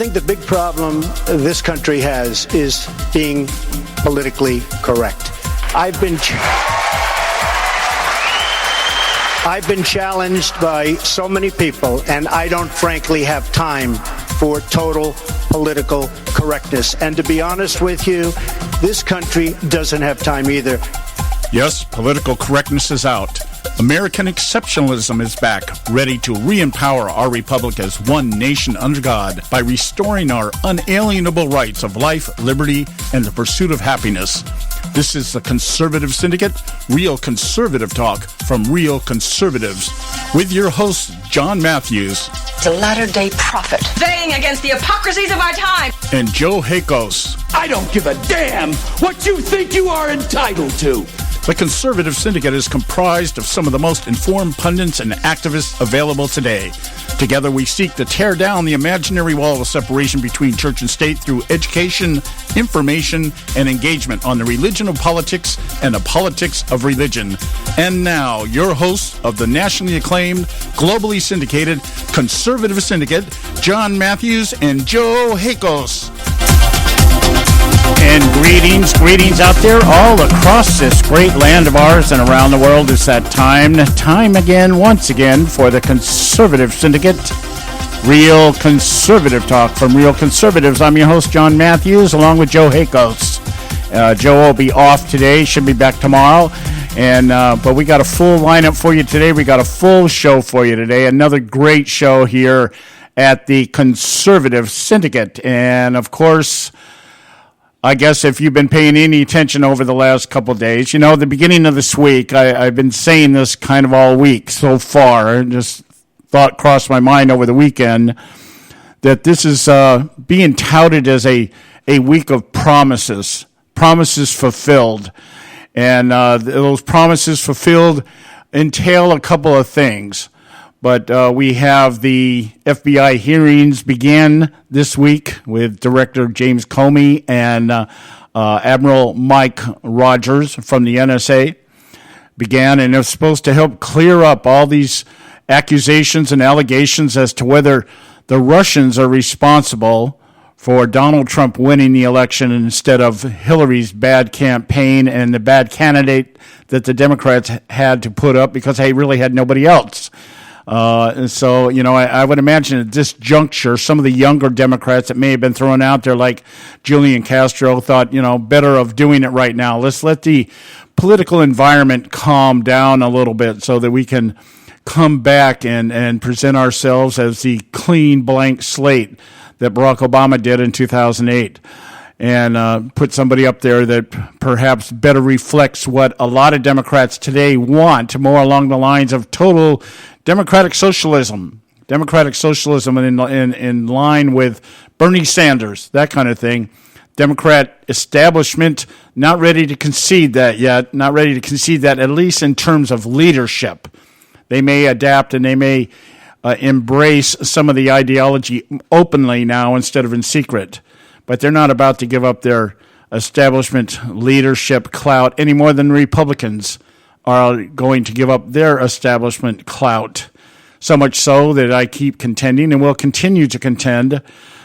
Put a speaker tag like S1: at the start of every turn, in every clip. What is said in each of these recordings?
S1: think the big problem this country has is being politically correct. I've been challenged by so many people, and I don't frankly have time for total political correctness. And to be honest with you, this country doesn't have time either.
S2: Yes, political correctness is out. American exceptionalism is back, ready to re-empower our republic as one nation under God by restoring our unalienable rights of life, liberty, and the pursuit of happiness. This is the Conservative Syndicate, real conservative talk from real conservatives, with your host, John Matthews.
S3: The latter-day prophet,
S4: vying against the hypocrisies of our time,
S2: and Joe Hakos.
S5: I don't give a damn what you think you are entitled to.
S2: The Conservative Syndicate is comprised of some of the most informed pundits and activists available today. Together we seek to tear down the imaginary wall of separation between church and state through education, information, and engagement on the religion of politics and the politics of religion. And now, your hosts of the nationally acclaimed, globally syndicated Conservative Syndicate, John Matthews and Joe Hakos.
S6: And greetings out there all across this great land of ours and around the world. It's that time again, once again, for the Conservative Syndicate. Real conservative talk from real conservatives. I'm your host, John Matthews, along with Joe Hakos. Joe will be off today, should be back tomorrow. But we got a full lineup for you today. We got a full show for you today. Another great show here at the Conservative Syndicate. And, of course, I guess if you've been paying any attention over the last couple of days, the beginning of this week, I've been saying this kind of all week so far, just thought crossed my mind over the weekend, that this is being touted as a week of promises fulfilled. And those promises fulfilled entail a couple of things. But we have the FBI hearings began this week with Director James Comey and Admiral Mike Rogers from the NSA began, and it's supposed to help clear up all these accusations and allegations as to whether the Russians are responsible for Donald Trump winning the election instead of Hillary's bad campaign and the bad candidate that the Democrats had to put up because they really had nobody else. And so, I would imagine at this juncture, some of the younger Democrats that may have been thrown out there, like Julian Castro, thought, better of doing it right now. Let's let the political environment calm down a little bit so that we can come back and present ourselves as the clean blank slate that Barack Obama did in 2008. And put somebody up there that perhaps better reflects what a lot of Democrats today want, more along the lines of total democratic socialism in line with Bernie Sanders, that kind of thing. Democrat establishment not ready to concede that yet, at least in terms of leadership. They may adapt and they may embrace some of the ideology openly now instead of in secret. But they're not about to give up their establishment leadership clout any more than Republicans are going to give up their establishment clout. So much so that I keep contending and will continue to contend.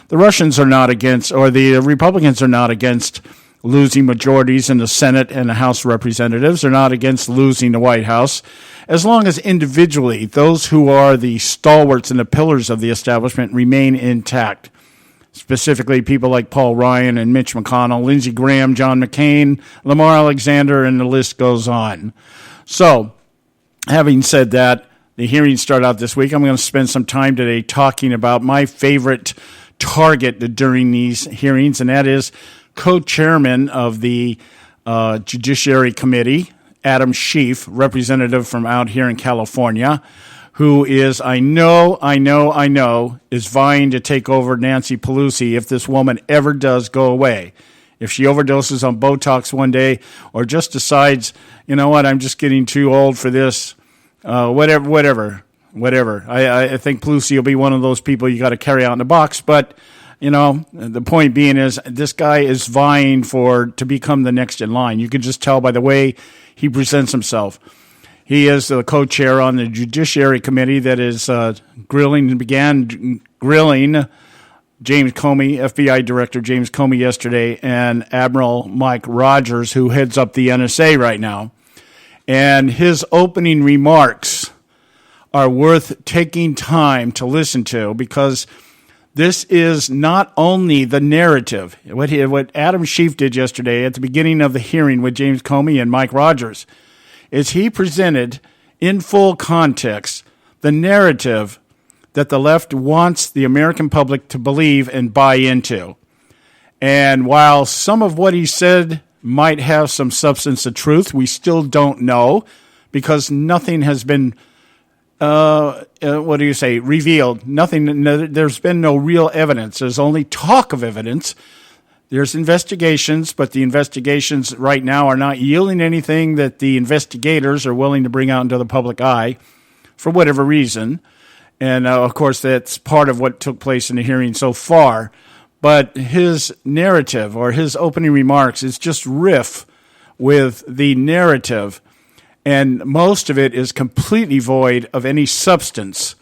S6: The Russians are not against, or the Republicans are not against losing majorities in the Senate and the House of Representatives. They're not against losing the White House. As long as individually those who are the stalwarts and the pillars of the establishment remain intact. Specifically, people like Paul Ryan and Mitch McConnell, Lindsey Graham, John McCain, Lamar Alexander, and the list goes on. So, having said that, the hearings start out this week. I'm going to spend some time today talking about my favorite target during these hearings, and that is co-chairman of the Judiciary Committee, Adam Schiff, representative from out here in California, who is, I know, is vying to take over Nancy Pelosi if this woman ever does go away. If she overdoses on Botox one day or just decides, I'm just getting too old for this, whatever. I think Pelosi will be one of those people you got to carry out in a box. But, the point being is this guy is vying to become the next in line. You can just tell by the way he presents himself. He is the co-chair on the Judiciary Committee that is began grilling
S2: James Comey, FBI Director James Comey yesterday, and Admiral Mike Rogers, who heads up the NSA right now. And his opening remarks are worth taking time to listen to, because this is not only the narrative. What Adam Schiff did yesterday at the beginning of the hearing with James Comey and Mike Rogers is he presented in full context the narrative that the left wants the American public to believe and buy into. And while some of what he said might have some substance of truth, we still don't know, because nothing has been, revealed. Nothing. There's been no real evidence. There's only talk of evidence. There's investigations, but the investigations right now are not yielding anything that the investigators are willing to bring out into the public eye for whatever reason. And, of course, that's part of what took place in the hearing so far. But his narrative, or his opening remarks, is just riff with the narrative. And most of it is completely void of any substance.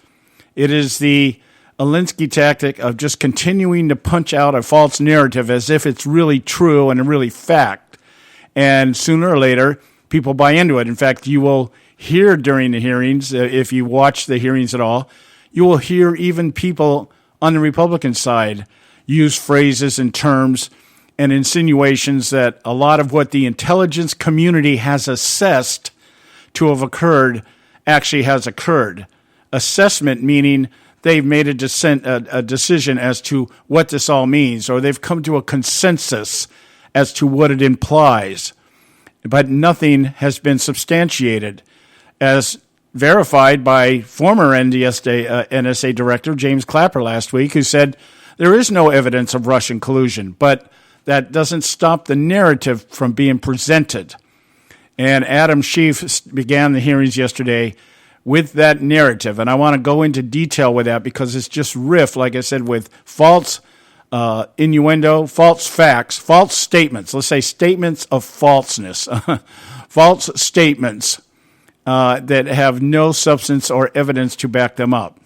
S2: It is the Alinsky tactic of just continuing to punch out a false narrative as if it's really true and really fact. And sooner or later, people buy into it. In fact, you will hear during the hearings, if you watch the hearings at all, you will hear even people on the Republican side use phrases and terms and insinuations that a lot of what the intelligence community has assessed to have occurred actually has occurred. Assessment meaning they've made a decision as to what this all means, or they've come to a consensus as to what it implies. But nothing has been substantiated, as verified by former NSA Director James Clapper last week, who said there is no evidence of Russian collusion, but that doesn't stop the narrative from being presented. And Adam Schiff began the hearings yesterday with that narrative, and I want to go into detail with that because it's just riff, like I said, with false innuendo, false facts, false statements. Let's say statements of falseness, false statements that have no substance or evidence to back them up.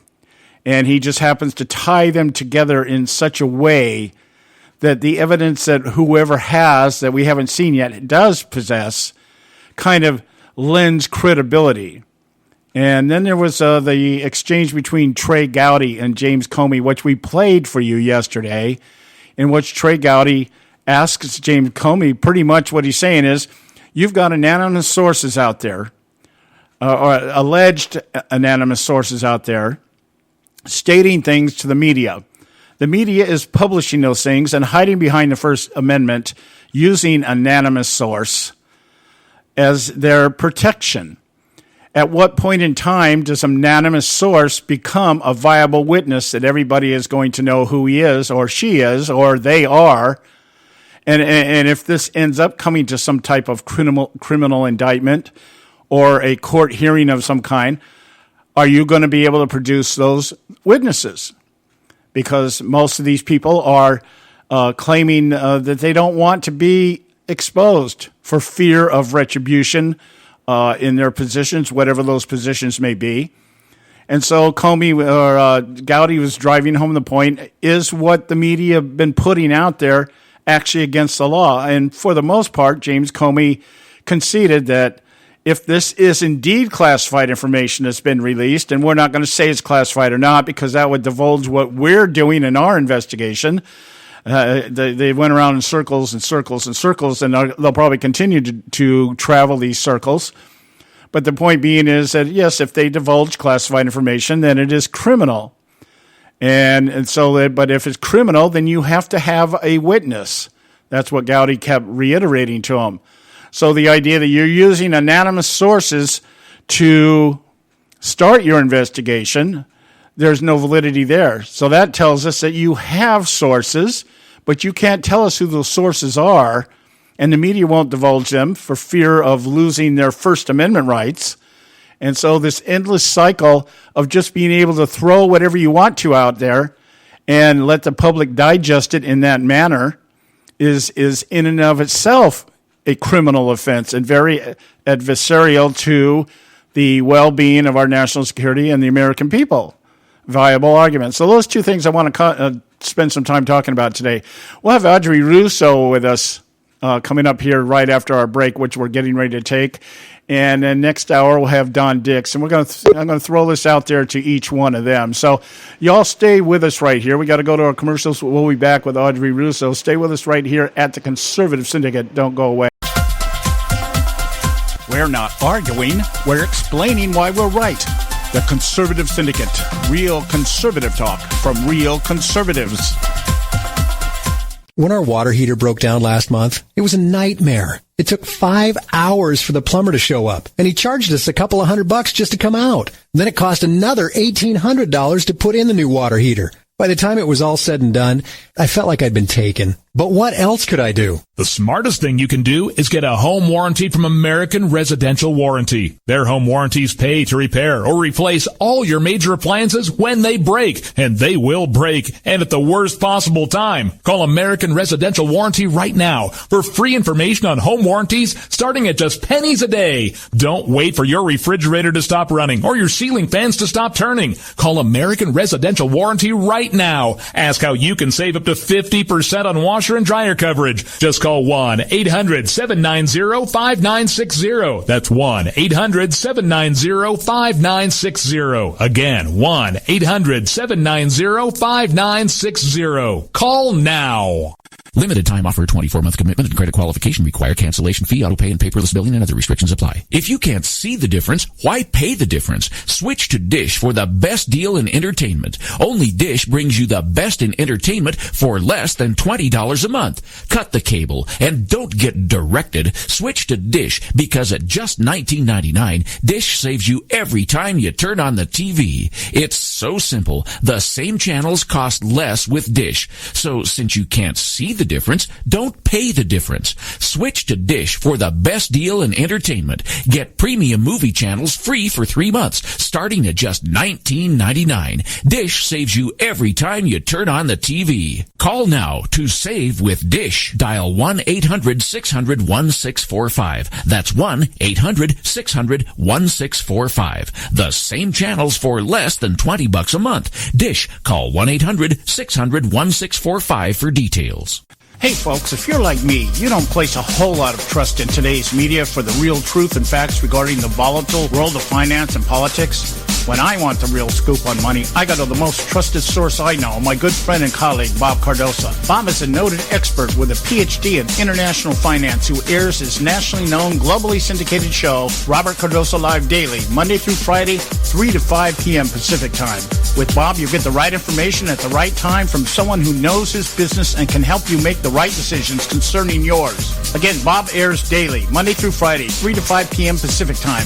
S2: And he just happens to tie them together in such a way that the evidence that whoever has, that we haven't seen yet, does possess, kind of lends credibility. And then there was the exchange between Trey Gowdy and James Comey, which we played for you yesterday, in which Trey Gowdy asks James Comey, pretty much what he's saying is, you've got anonymous sources out there, or alleged anonymous sources out there, stating things to the media. The media is publishing those things and hiding behind the First Amendment, using anonymous source as their protection. At what point in time does an anonymous source become a viable witness that everybody is going to know who he is, or she is, or they are? And if this ends up coming to some type of criminal indictment or a court hearing of some kind, are you going to be able to produce those witnesses? Because most of these people are claiming that they don't want to be exposed for fear of retribution in their positions, whatever those positions may be. And so Gowdy was driving home the point, is what the media have been putting out there actually against the law? And for the most part, James Comey conceded that if this is indeed classified information that's been released, and we're not going to say it's classified or not because that would divulge what we're doing in our investigation. They went around in circles and circles and circles, and they'll probably continue to travel these circles. But the point being is that, yes, if they divulge classified information, then it is criminal. And so, but if it's criminal, then you have to have a witness. That's what Gowdy kept reiterating to him. So the idea that you're using anonymous sources to start your investigation, there's no validity there. So that tells us that you have sources, but you can't tell us who those sources are, and the media won't divulge them for fear of losing their First Amendment rights. And so this endless cycle of just being able to throw whatever you want to out there and let the public digest it in that manner is in and of itself a criminal offense and very adversarial to the well-being of our national security and the American people. Viable argument. So those two things I want to spend some time talking about today. We'll have Audrey Russo with us coming up here right after our break, which we're getting ready to take. And then next hour, we'll have Don Dix. And I'm going to throw this out there to each one of them. So y'all stay with us right here. We got to go to our commercials. We'll be back with Audrey Russo. Stay with us right here at the Conservative Syndicate. Don't go away. We're not arguing. We're explaining why we're right. The Conservative Syndicate. Real conservative talk from real conservatives.
S7: When our water heater broke down last month, it was a nightmare. It took 5 hours for the plumber to show up, and he charged us a couple of $100 just to come out. Then it cost another $1,800 to put in the new water heater. By the time it was all said and done, I felt like I'd been taken. But what else could I do?
S8: The smartest thing you can do is get a home warranty from American Residential Warranty. Their home warranties pay to repair or replace all your major appliances when they break, and they will break, and at the worst possible time. Call American Residential Warranty right now for free information on home warranties starting at just pennies a day. Don't wait for your refrigerator to stop running or your ceiling fans to stop turning. Call American Residential Warranty right now. Ask how you can save up to 50% on washer and dryer coverage. Just call 1-800-790-5960. That's 1-800-790-5960. Again, 1-800-790-5960. Call now.
S9: Limited time offer, 24-month commitment and credit qualification require cancellation fee, auto pay, and paperless billing and other restrictions apply. If you can't see the difference, why pay the difference? Switch to Dish for the best deal in entertainment. Only Dish brings you the best in entertainment for less than $20 a month. Cut the cable and don't get directed. Switch to Dish because at just $19.99, Dish saves you every time you turn on the TV. It's so simple. The same channels cost less with Dish. So since you can't see the difference, don't pay the difference. Switch to Dish for the best deal in entertainment. Get premium movie channels free for 3 months, starting at just $19.99. Dish saves you every time you turn on the TV. Call now to save with Dish. Dial 1-800-600-1645. That's 1-800-600-1645. The same channels for less than $20 a month. Dish. Call 1-800-600-1645 for details.
S2: Hey folks, if you're like me, you don't place a whole lot of trust in today's media for the real truth and facts regarding the volatile world of finance and politics. When I want the real scoop on money, I go to the most trusted source I know, my good friend and colleague, Bob Cardoso. Bob is a noted expert with a PhD in international finance who airs his nationally known, globally syndicated show, Robert Cardoso Live Daily, Monday through Friday, 3 to 5 p.m. Pacific Time. With Bob, you get the right information at the right time from someone who knows his business and can help you make the right decisions concerning yours. Again, Bob airs daily, Monday through Friday, 3 to 5 p.m. Pacific Time.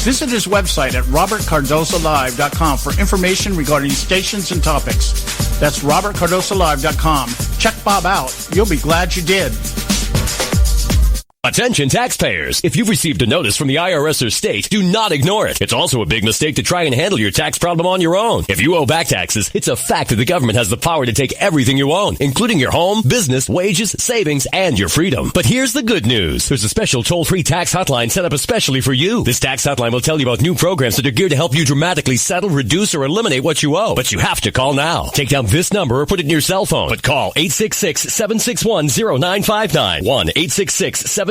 S2: Visit his website at robertcardosolive.com for information regarding stations and topics. That's robertcardosolive.com. Check Bob out. You'll be glad you did.
S10: Attention taxpayers. If you've received a notice from the IRS or state, do not ignore it. It's also a big mistake to try and handle your tax problem on your own. If you owe back taxes, it's a fact that the government has the power to take everything you own, including your home, business, wages, savings, and your freedom. But here's the good news. There's a special toll-free tax hotline set up especially for you. This tax hotline will tell you about new programs that are geared to help you dramatically settle, reduce, or eliminate what you owe. But you have to call now. Take down this number or put it in your cell phone. But call 866-761-0959. 1-866-761-0959.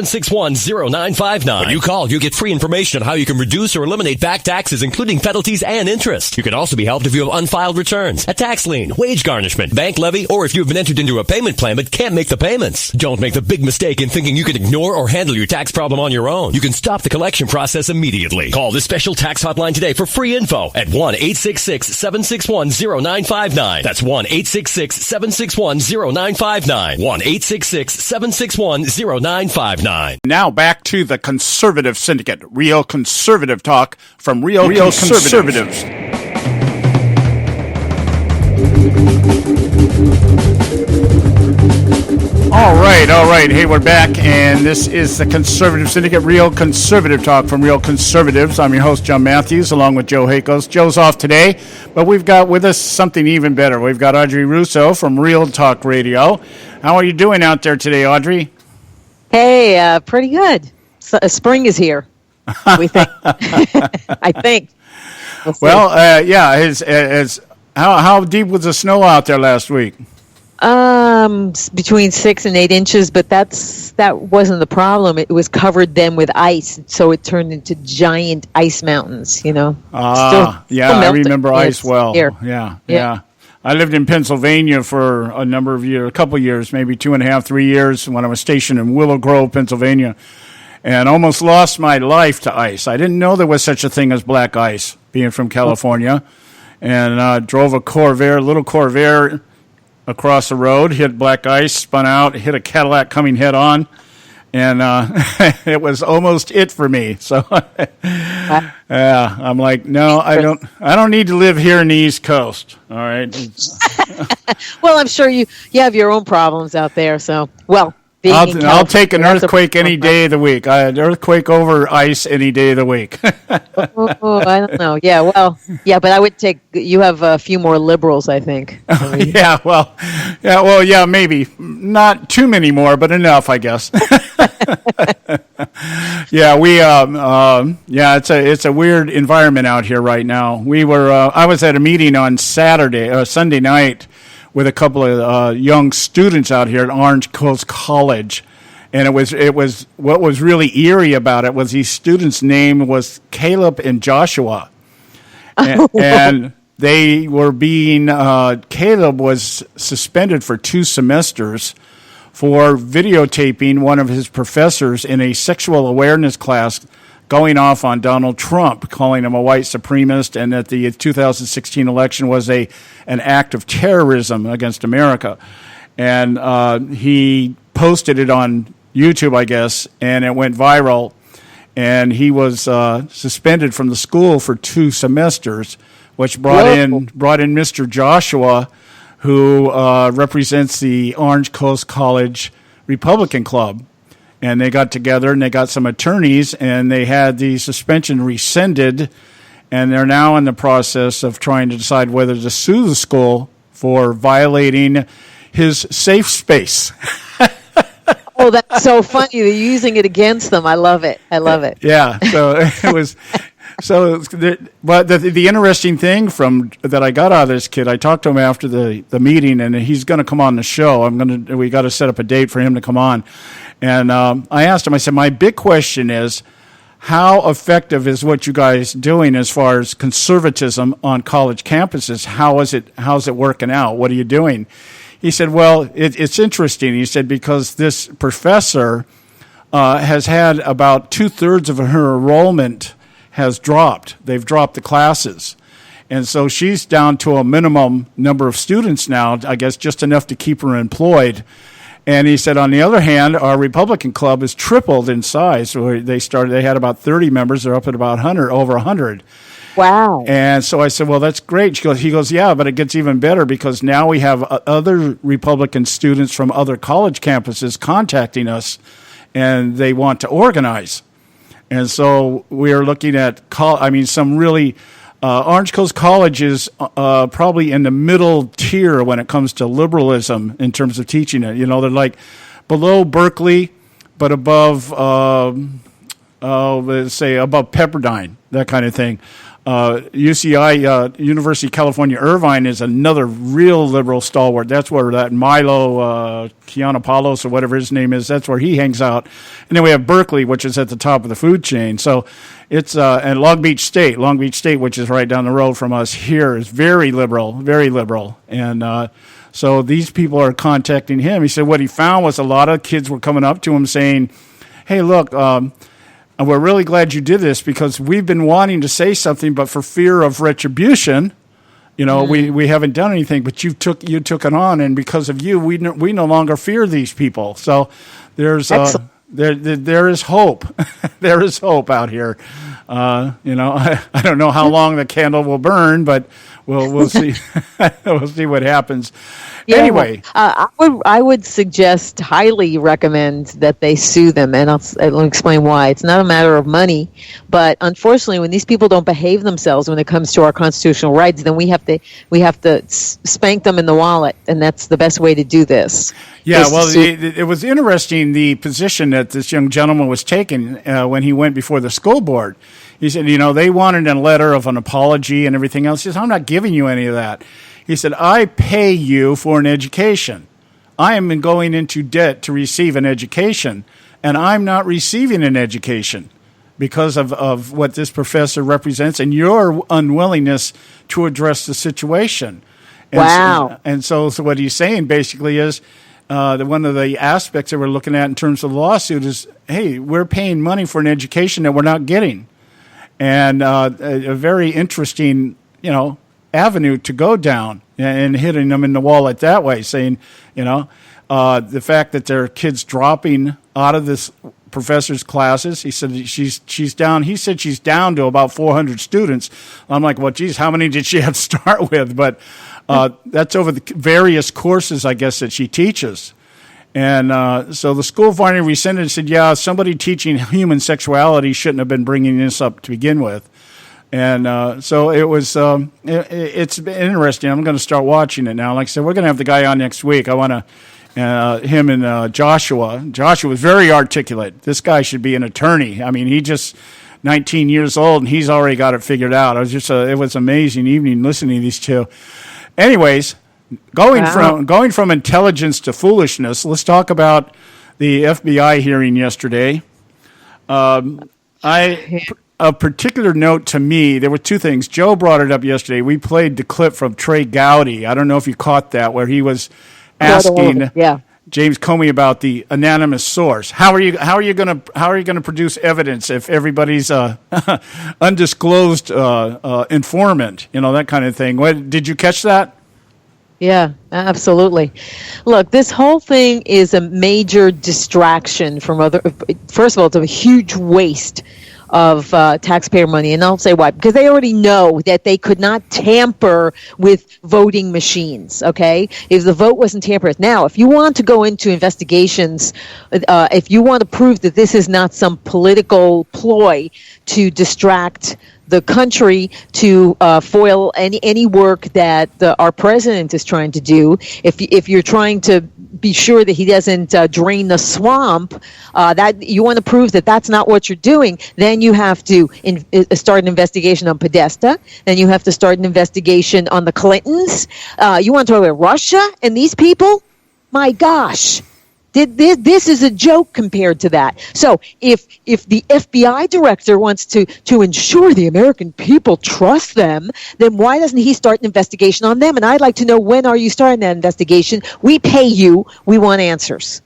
S10: When you call, you get free information on how you can reduce or eliminate back taxes, including penalties and interest. You can also be helped if you have unfiled returns, a tax lien, wage garnishment, bank levy, or if you have been entered into a payment plan but can't make the payments. Don't make the big mistake in thinking you can ignore or handle your tax problem on your own. You can stop the collection process immediately. Call this special tax hotline today for free info at 1-866-761-0959. That's 1-866-761-0959. 1-866-761-0959.
S2: Now back to the Conservative Syndicate, real conservative talk from real conservatives. All right. Hey, we're back, and this is the Conservative Syndicate, real conservative talk from real conservatives. I'm your host, John Matthews, along with Joe Hakos. Joe's off today, but we've got with us something even better. We've got Audrey Russo from Real Talk Radio. How are you doing out there today, Audrey?
S11: Hey, pretty good. Spring is here, we think. I think.
S2: Well, yeah. How deep was the snow out there last week?
S11: Between 6 and 8 inches, but that wasn't the problem. It was covered then with ice, so it turned into giant ice mountains.
S2: Yeah,
S11: still
S2: I
S11: melting.
S2: remember ice well.
S11: Here.
S2: Yeah. I lived in Pennsylvania for a number of years, a couple of years, maybe 2.5, 3 years, when I was stationed in Willow Grove, Pennsylvania, and almost lost my life to ice. I didn't know there was such a thing as black ice, being from California, and drove a little Corvair across the road, hit black ice, spun out, hit a Cadillac coming head on, and it was almost it for me. So, I'm like, no, I don't need to live here in the East Coast. All right.
S11: Well, I'm sure you have your own problems out there. So,
S2: I'll take an earthquake any day of the week. An earthquake over ice any day of the week.
S11: I don't know. Yeah, but I would take. You have a few more liberals, I think.
S2: Maybe not too many more, but enough, I guess. It's a weird environment out here right now. I was at a meeting on Sunday night, with a couple of young students out here at Orange Coast College, and it was what was really eerie about it was these students' name was Caleb and Joshua, and they were being Caleb was suspended for 2 semesters for videotaping one of his professors in a sexual awareness class going off on Donald Trump, calling him a white supremacist, and that the 2016 election was an act of terrorism against America. And he posted it on YouTube, I guess, and it went viral. And he was suspended from the school for 2 semesters, which brought in Mr. Joshua, who represents the Orange Coast College Republican Club. And they got together and they got some attorneys and they had the suspension rescinded, and they're now in the process of trying to decide whether to sue the school for violating his safe space.
S11: Oh, that's so funny. They're using it against them. I love it.
S2: Yeah, so it was. But the interesting thing that I got out of this kid, I talked to him after the meeting, and he's going to come on the show. We got to set up a date for him to come on. And I asked him, I said, my big question is, how effective is what you guys doing as far as conservatism on college campuses? How's it working out? What are you doing? He said, well, it's interesting. He said, because this professor has had about 2/3 of her enrollment has dropped. They've dropped the classes. And so she's down to a minimum number of students now, I guess just enough to keep her employed. And he said, on the other hand, our Republican club has tripled in size. So they had about 30 members. They're up at about over 100.
S11: Wow.
S2: And so I said, well, that's great. He goes, yeah, but it gets even better because now we have other Republican students from other college campuses contacting us, and they want to organize. And so we are looking at, some really Orange Coast College is probably in the middle tier when it comes to liberalism in terms of teaching it. They're like below Berkeley, but above, let's say, above Pepperdine, that kind of thing. UCI, University of California, Irvine is another real liberal stalwart. That's where that Milo Kianopoulos or whatever his name is, that's where he hangs out. And then we have Berkeley, which is at the top of the food chain. So it's and Long Beach State, which is right down the road from us here, is very liberal, very liberal. And so these people are contacting him. He said what he found was a lot of kids were coming up to him saying, hey, look, and we're really glad you did this because we've been wanting to say something, but for fear of retribution, we haven't done anything. But you took it on, and because of you, we no longer fear these people. So there is hope. There is hope out here. I don't know how long the candle will burn, but we'll see. We'll see what happens. Yeah, anyway,
S11: I would highly recommend that they sue them, and I'll explain why. It's not a matter of money, but unfortunately, when these people don't behave themselves when it comes to our constitutional rights, then we have to spank them in the wallet, and that's the best way to do this.
S2: Yeah, well, it was interesting the position that this young gentleman was taking when he went before the school board. He said, they wanted a letter of an apology and everything else. He says, I'm not giving you any of that. He said, I pay you for an education. I am going into debt to receive an education, and I'm not receiving an education because of what this professor represents and your unwillingness to address the situation. And
S11: wow.
S2: So what he's saying basically is that one of the aspects that we're looking at in terms of the lawsuit is, hey, we're paying money for an education that we're not getting. And a very interesting, avenue to go down and hitting them in the wallet that way, saying, the fact that there are kids dropping out of this professor's classes. He said she's down. He said she's down to about 400 students. I'm like, well, geez, how many did she have to start with? But that's over the various courses, I guess, that she teaches. And so the school finally rescinded and said, yeah, somebody teaching human sexuality shouldn't have been bringing this up to begin with. And so it was. It's been interesting. I'm going to start watching it now. Like I said, we're going to have the guy on next week. I want to him and Joshua. Joshua was very articulate. This guy should be an attorney. I mean, he just 19 years old and he's already got it figured out. It was an amazing evening listening to these two. Anyways, going from intelligence to foolishness. Let's talk about the FBI hearing yesterday. A particular note to me, there were two things. Joe brought it up yesterday. We played the clip from Trey Gowdy. I don't know if you caught that, where he was asking James Comey about the anonymous source. How are you going to produce evidence if everybody's undisclosed informant? That kind of thing. Did you catch that?
S11: Yeah, absolutely. Look, this whole thing is a major distraction from other. First of all, it's a huge waste of taxpayer money, and I'll say why. Because they already know that they could not tamper with voting machines, okay? If the vote wasn't tampered. Now, if you want to go into investigations, if you want to prove that this is not some political ploy to distract the country, to foil any work that our president is trying to do, if you're trying to be sure that he doesn't drain the swamp, that you want to prove that that's not what you're doing, then you have to start an investigation on Podesta, then you have to start an investigation on the Clintons. You want to talk about Russia and these people? My gosh. This is a joke compared to that. So if the FBI director wants to ensure the American people trust them, then why doesn't he start an investigation on them? And I'd like to know, when are you starting that investigation? We pay you. We want answers.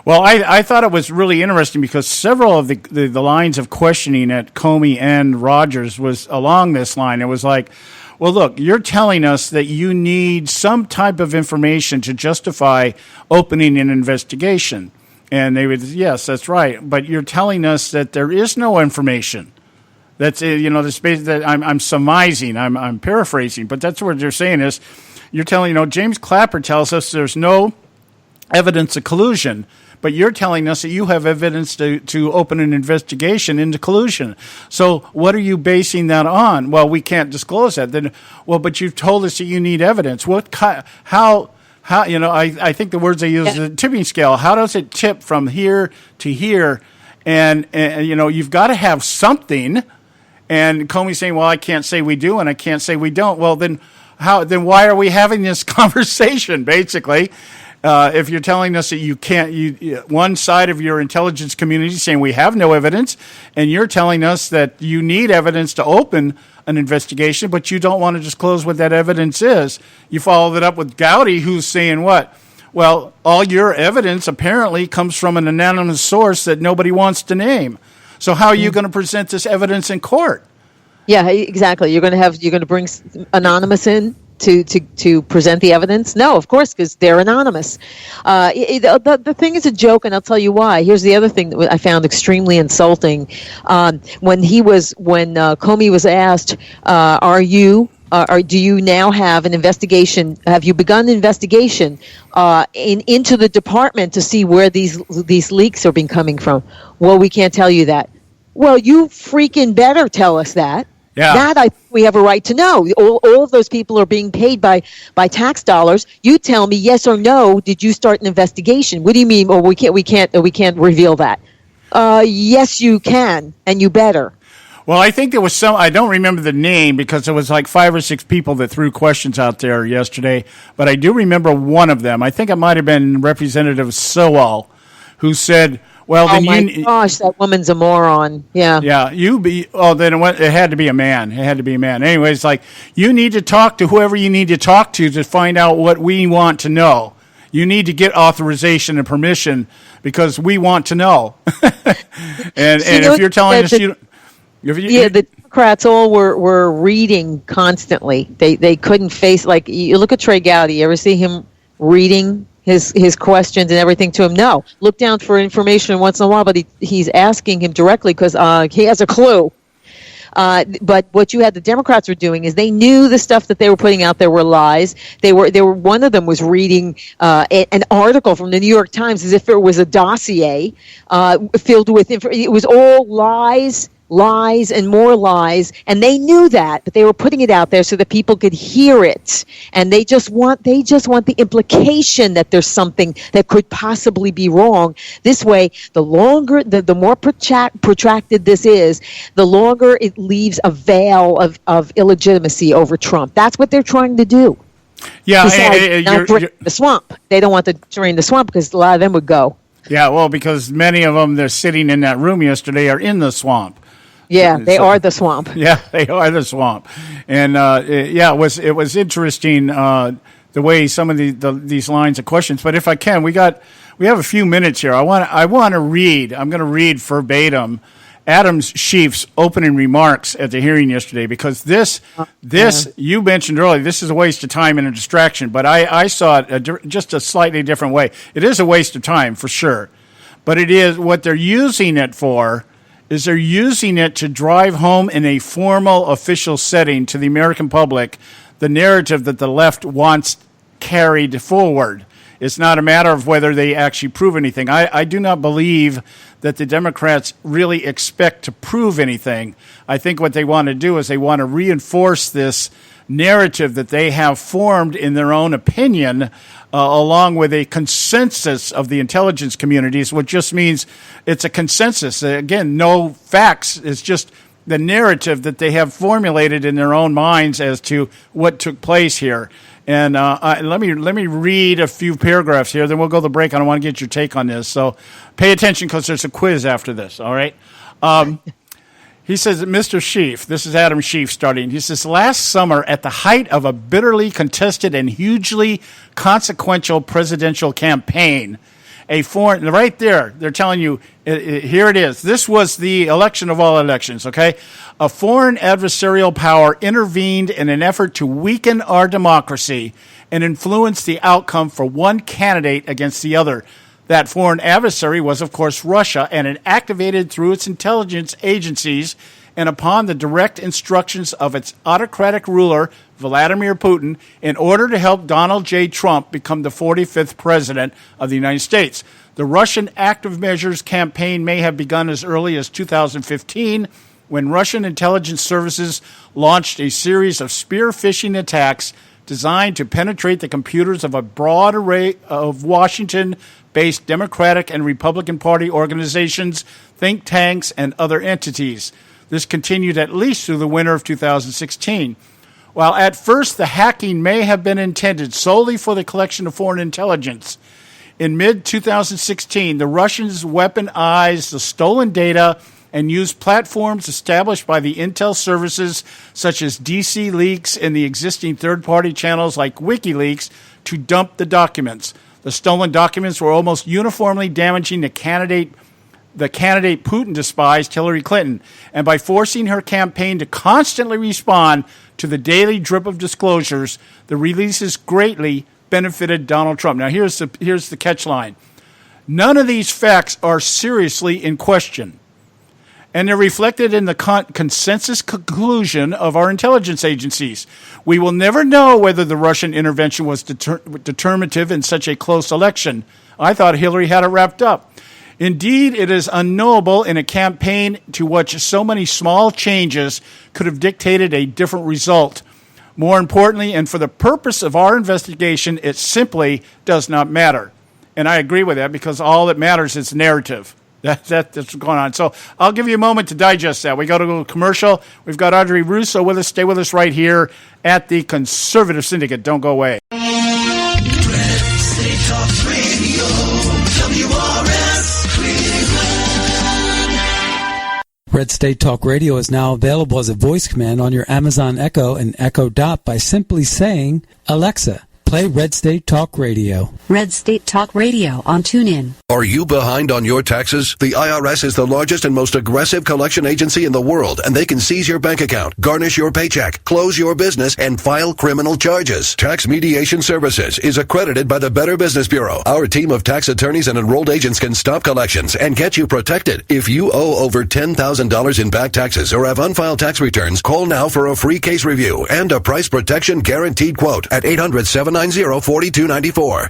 S2: Well, I thought it was really interesting because several of the lines of questioning at Comey and Rogers was along this line. It was like, well, look, you're telling us that you need some type of information to justify opening an investigation. And they would, yes, that's right. But you're telling us that there is no information. That's, the space that I'm surmising, I'm paraphrasing, but that's what they're saying is, you're telling, James Clapper tells us there's no evidence of collusion. But you're telling us that you have evidence to open an investigation into collusion. So what are you basing that on? Well, we can't disclose that. Then, but you've told us that you need evidence. How? I think the words they use is a tipping scale. How does it tip from here to here? And you've got to have something. And Comey's saying, well, I can't say we do, and I can't say we don't. Well, then why are we having this conversation? Basically. If you're telling us that you can't, one side of your intelligence community is saying we have no evidence, and you're telling us that you need evidence to open an investigation, but you don't want to disclose what that evidence is. You followed it up with Gowdy, who's saying what? Well, all your evidence apparently comes from an anonymous source that nobody wants to name. So how are you going to present this evidence in court?
S11: Yeah, exactly. You're going to bring anonymous in to present the evidence? No, of course, because they're anonymous. The thing is a joke, and I'll tell you why. Here's the other thing that I found extremely insulting. When Comey was asked, do you now have an investigation? Have you begun an investigation into the department to see where these leaks are coming from? Well, we can't tell you that. Well, you freaking better tell us that. Yeah. That we have a right to know. All of those people are being paid by tax dollars. You tell me yes or no. Did you start an investigation? What do you mean? We can't reveal that. Yes, you can, and you better.
S2: Well, I think there was some, I don't remember the name because there was like 5 or 6 people that threw questions out there yesterday, but I do remember one of them. I think it might have been Representative Sowell, who said, well,
S11: oh
S2: then
S11: my gosh, that woman's a moron. Yeah.
S2: Yeah, then it had to be a man. It had to be a man. Anyways, like, you need to talk to whoever you need to talk to find out what we want to know. You need to get authorization and permission because we want to know. and if you're telling us the
S11: Democrats all were reading constantly. They couldn't face, like, you look at Trey Gowdy. You ever see him reading his questions and everything to him? No. Look down for information once in a while, but he's asking him directly because he has a clue. But what you had the Democrats were doing is they knew the stuff that they were putting out there were lies. They were one of them was reading an article from the New York Times as if it was a dossier filled with it was all lies and more lies, and they knew that, but they were putting it out there so that people could hear it, and they just want the implication that there's something that could possibly be wrong. This way, the more protracted this is, the longer it leaves a veil of illegitimacy over Trump. That's what they're trying to do.
S2: Yeah,
S11: not drain the swamp. They don't want to drain the swamp because a lot of them would go.
S2: Yeah, well, because many of them they're sitting in that room yesterday are in the swamp.
S11: Yeah, they are the swamp.
S2: Yeah, they are the swamp, and it was interesting the way some of these lines of questions. But if I can, we have a few minutes here. I want to read. I'm going to read verbatim Adam Schiff's opening remarks at the hearing yesterday because this you mentioned earlier. This is a waste of time and a distraction, but I saw it just a slightly different way. It is a waste of time for sure, but it is what they're using it for. Is they're using it to drive home in a formal official setting to the American public the narrative that the left wants carried forward. It's not a matter of whether they actually prove anything. I do not believe that the Democrats really expect to prove anything. I think what they want to do is they want to reinforce this narrative that they have formed in their own opinion along with a consensus of the intelligence communities, which just means it's a consensus. Again, no facts. It's just the narrative that they have formulated in their own minds as to what took place here. And let me read a few paragraphs here, then we'll go to the break. I want to get your take on this. So pay attention because there's a quiz after this, all right? He says, Mr. Schiff, this is Adam Schiff starting. He says, last summer, at the height of a bitterly contested and hugely consequential presidential campaign, right there, they're telling you, here it is. This was the election of all elections, okay? A foreign adversarial power intervened in an effort to weaken our democracy and influence the outcome for one candidate against the other. That foreign adversary was, of course, Russia, and it activated through its intelligence agencies and upon the direct instructions of its autocratic ruler, Vladimir Putin, in order to help Donald J. Trump become the 45th president of the United States. The Russian active measures campaign may have begun as early as 2015, when Russian intelligence services launched a series of spear phishing attacks designed to penetrate the computers of a broad array of Washington-based Democratic and Republican Party organizations, think tanks, and other entities. This continued at least through the winter of 2016. While at first the hacking may have been intended solely for the collection of foreign intelligence, in mid-2016, the Russians weaponized the stolen data and used platforms established by the intel services such as DC Leaks and the existing third-party channels like WikiLeaks to dump the documents. The stolen documents were almost uniformly damaging the candidate Putin despised, Hillary Clinton, and by forcing her campaign to constantly respond to the daily drip of disclosures, the releases greatly benefited Donald Trump. Now, here's the catch line. None of these facts are seriously in question, and they're reflected in the consensus conclusion of our intelligence agencies. We will never know whether the Russian intervention was determinative in such a close election. I thought Hillary had it wrapped up. Indeed, it is unknowable in a campaign to which so many small changes could have dictated a different result. More importantly, and for the purpose of our investigation, it simply does not matter. And I agree with that because all that matters is narrative. That's what's going on. So I'll give you a moment to digest that. We go to a commercial. We've got Audrey Russo with us. Stay with us right here at the Conservative Syndicate. Don't go away.
S12: Red State Talk Radio is now available as a voice command on your Amazon Echo and Echo Dot by simply saying, Alexa, play Red State Talk Radio.
S13: Red State Talk Radio on TuneIn.
S14: Are you behind on your taxes? The IRS is the largest and most aggressive collection agency in the world, and they can seize your bank account, garnish your paycheck, close your business, and file criminal charges. Tax Mediation Services is accredited by the Better Business Bureau. Our team of tax attorneys and enrolled agents can stop collections and get you protected. If you owe over $10,000 in back taxes or have unfiled tax returns, call now for a free case review and a price protection guaranteed quote at 800-790-4294.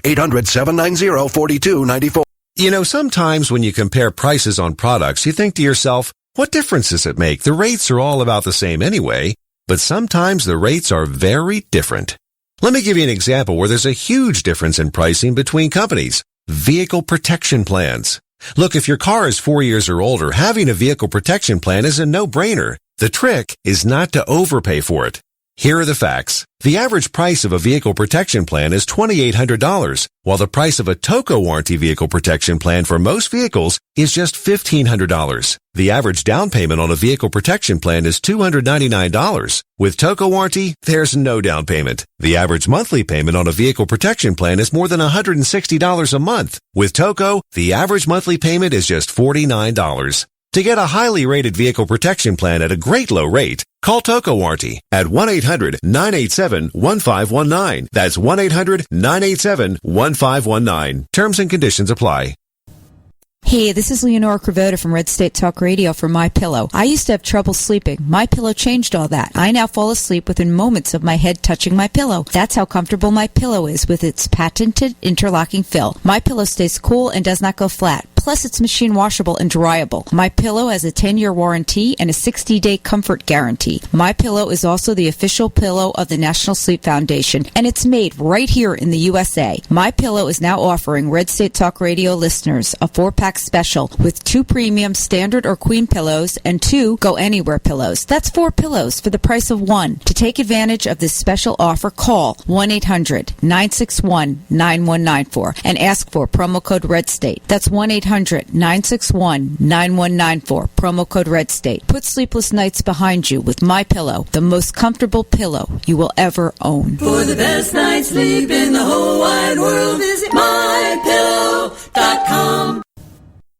S14: 800-790-4294.
S15: You know, sometimes when you compare prices on products, you think to yourself, what difference does it make? The rates are all about the same anyway, but sometimes the rates are very different. Let me give you an example where there's a huge difference in pricing between companies. Vehicle protection plans. Look, if your car is 4 years or older, having a vehicle protection plan is a no-brainer. The trick is not to overpay for it. Here are the facts. The average price of a vehicle protection plan is $2,800, while the price of a TOCO warranty vehicle protection plan for most vehicles is just $1,500. The average down payment on a vehicle protection plan is $299. With TOCO warranty, there's no down payment. The average monthly payment on a vehicle protection plan is more than $160 a month. With TOCO, the average monthly payment is just $49. To get a highly rated vehicle protection plan at a great low rate, call TOCO Warranty at 1-800-987-1519. That's 1-800-987-1519. Terms and conditions apply.
S16: Hey, this is Leonora Cravota from Red State Talk Radio for MyPillow. I used to have trouble sleeping. MyPillow changed all that. I now fall asleep within moments of my head touching my pillow. That's how comfortable MyPillow is with its patented interlocking fill. MyPillow stays cool and does not go flat. Plus, it's machine washable and dryable. MyPillow has a 10-year warranty and a 60-day comfort guarantee. MyPillow is also the official pillow of the National Sleep Foundation, and it's made right here in the USA. MyPillow is now offering Red State Talk Radio listeners a 4-pack special with 2 premium standard or queen pillows and 2 go anywhere pillows. That's 4 pillows for the price of 1. To take advantage of this special offer, call 1-800-961-9194 and ask for promo code RedState. That's 1-800-961-9194, promo code RedState. Put sleepless nights behind you with MyPillow, the most comfortable pillow you will ever own.
S17: For the best night's sleep in the whole wide world, visit MyPillow.com.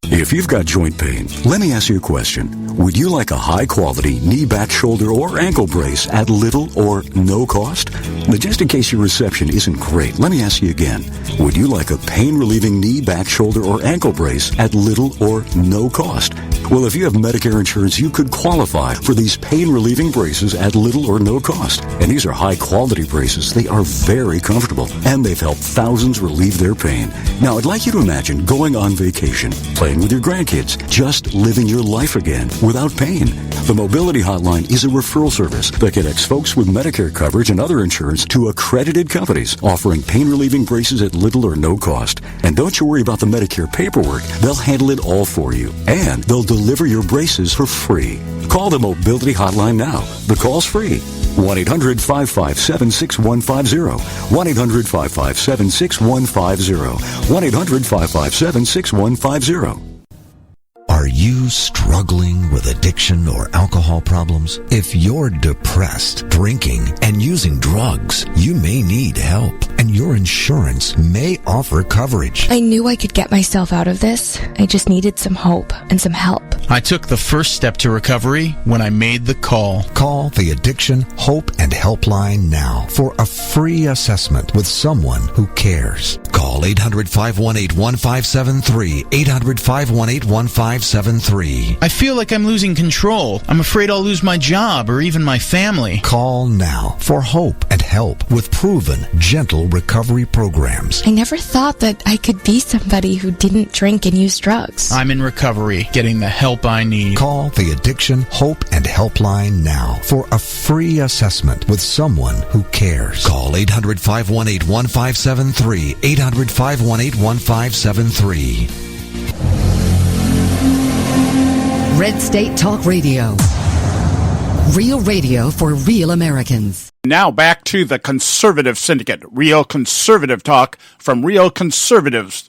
S18: If you've got joint pain, let me ask you a question. Would you like a high-quality knee, back, shoulder, or ankle brace at little or no cost? Now, just in case your reception isn't great, let me ask you again. Would you like a pain-relieving knee, back, shoulder, or ankle brace at little or no cost? Well, if you have Medicare insurance, you could qualify for these pain-relieving braces at little or no cost. And these are high-quality braces. They are very comfortable, and they've helped thousands relieve their pain. Now, I'd like you to imagine going on vacation, playing with your grandkids, just living your life again without pain. The Mobility Hotline is a referral service that connects folks with Medicare coverage and other insurance to accredited companies offering pain-relieving braces at little or no cost. And don't you worry about the Medicare paperwork. They'll handle it all for you. And they'll deliver your braces for free. Call the Mobility Hotline now. The call's free. 1-800-557-6150. 1-800-557-6150. 1-800-557-6150.
S19: Are you struggling with addiction or alcohol problems? If you're depressed, drinking, and using drugs, you may need help, and your insurance may offer coverage.
S20: I knew I could get myself out of this. I just needed some hope and some help.
S21: I took the first step to recovery when I made the call.
S19: Call the Addiction, Hope, and Helpline now for a free assessment with someone who cares. Call 800-518-1573, 800-518-1573.
S21: I feel like I'm losing control. I'm afraid I'll lose my job or even my family.
S19: Call now for hope and help with proven, gentle recovery programs.
S20: I never thought that I could be somebody who didn't drink and use drugs.
S21: I'm in recovery, getting the help I need.
S19: Call the Addiction, Hope, and Helpline now for a free assessment with someone who cares. Call 800-518-1573, 800-518-1573.
S13: Red State Talk Radio. Real radio for real Americans.
S2: Now back to the Conservative Syndicate, real conservative talk from real conservatives.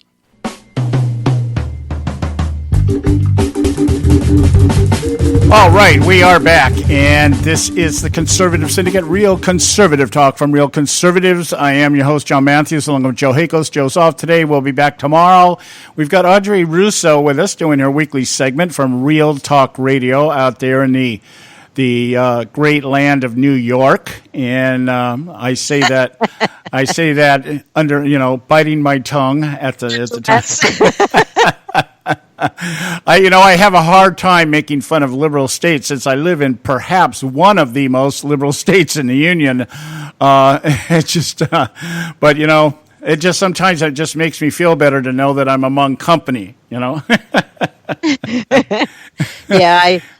S2: All right, we are back, and this is the Conservative Syndicate, real conservative talk from real conservatives. I am your host, John Matthews, along with Joe Hakos. Joe's off today. We'll be back tomorrow. We've got Audrey Russo with us doing her weekly segment from Real Talk Radio out there in the great land of New York, and I say that under biting my tongue at the time. I have a hard time making fun of liberal states since I live in perhaps one of the most liberal states in the union. It's just, but it just sometimes it just makes me feel better to know that I'm among company.
S11: Yeah,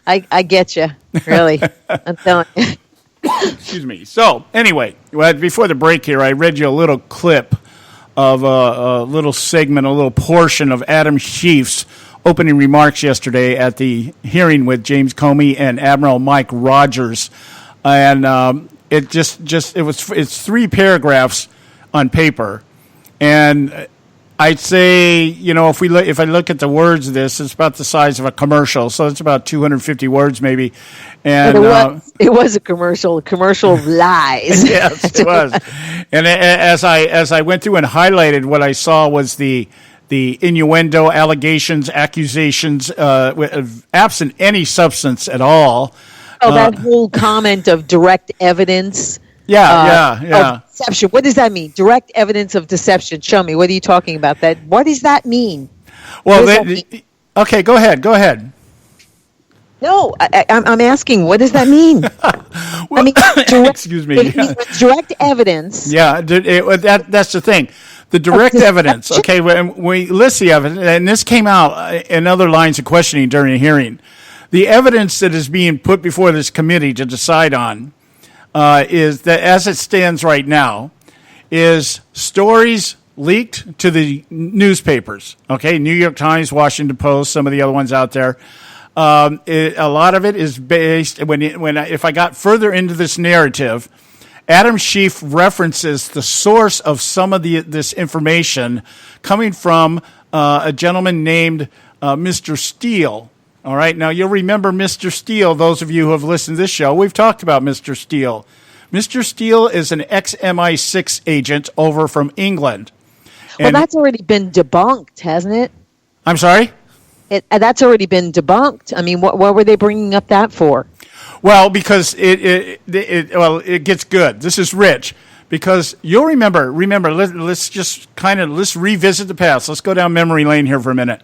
S11: I get you. Really, I'm telling you.
S2: Excuse me. So anyway, before the break here, I read you a little clip of a little segment, a little portion of Adam Schiff's opening remarks yesterday at the hearing with James Comey and Admiral Mike Rogers, and it's 3 paragraphs on paper, and I'd say if I look at the words of this, it's about the size of a commercial, so it's about 250 words maybe, and
S11: it was a commercial of lies.
S2: Yes, it was. And as I went through and highlighted, what I saw was the innuendo, allegations, accusations, absent any substance at all.
S11: Oh, that whole comment of direct evidence.
S2: Yeah.
S11: Of deception. What does that mean? Direct evidence of deception. Show me. What are you talking about? What does that mean?
S2: Well, okay, go ahead.
S11: No, I'm asking, what does that mean?
S2: Excuse me.
S11: Direct evidence.
S2: Yeah, that's the thing. The direct evidence. Okay, when we list the evidence, and this came out in other lines of questioning during the hearing. The evidence that is being put before this committee to decide on is that, as it stands right now, is stories leaked to the newspapers. Okay, New York Times, Washington Post, some of the other ones out there. A lot of it is based if I got further into this narrative, Adam Schiff references the source of some of this information coming from a gentleman named Mr. Steele. All right, now you'll remember Mr. Steele. Those of you who have listened to this show, we've talked about Mr. Steele. Mr. Steele is an ex-MI6 agent over from England.
S11: Well, that's already been debunked, hasn't it?
S2: I'm sorry?
S11: That's already been debunked. I mean, what were they bringing up that for?
S2: Well, because it gets good. This is rich because you'll remember. Let's revisit the past. Let's go down memory lane here for a minute.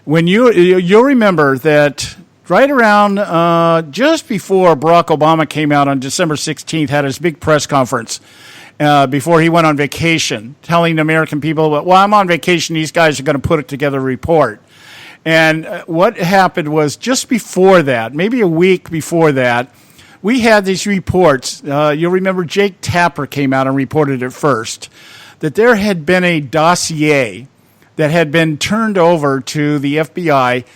S2: When you'll remember that right around just before Barack Obama came out on December 16th, had his big press conference before he went on vacation, telling the American people, well, I'm on vacation. These guys are going to put together a report. And what happened was just before that, maybe a week before that, we had these reports. You'll remember Jake Tapper came out and reported it first, that there had been a dossier that had been turned over to the FBI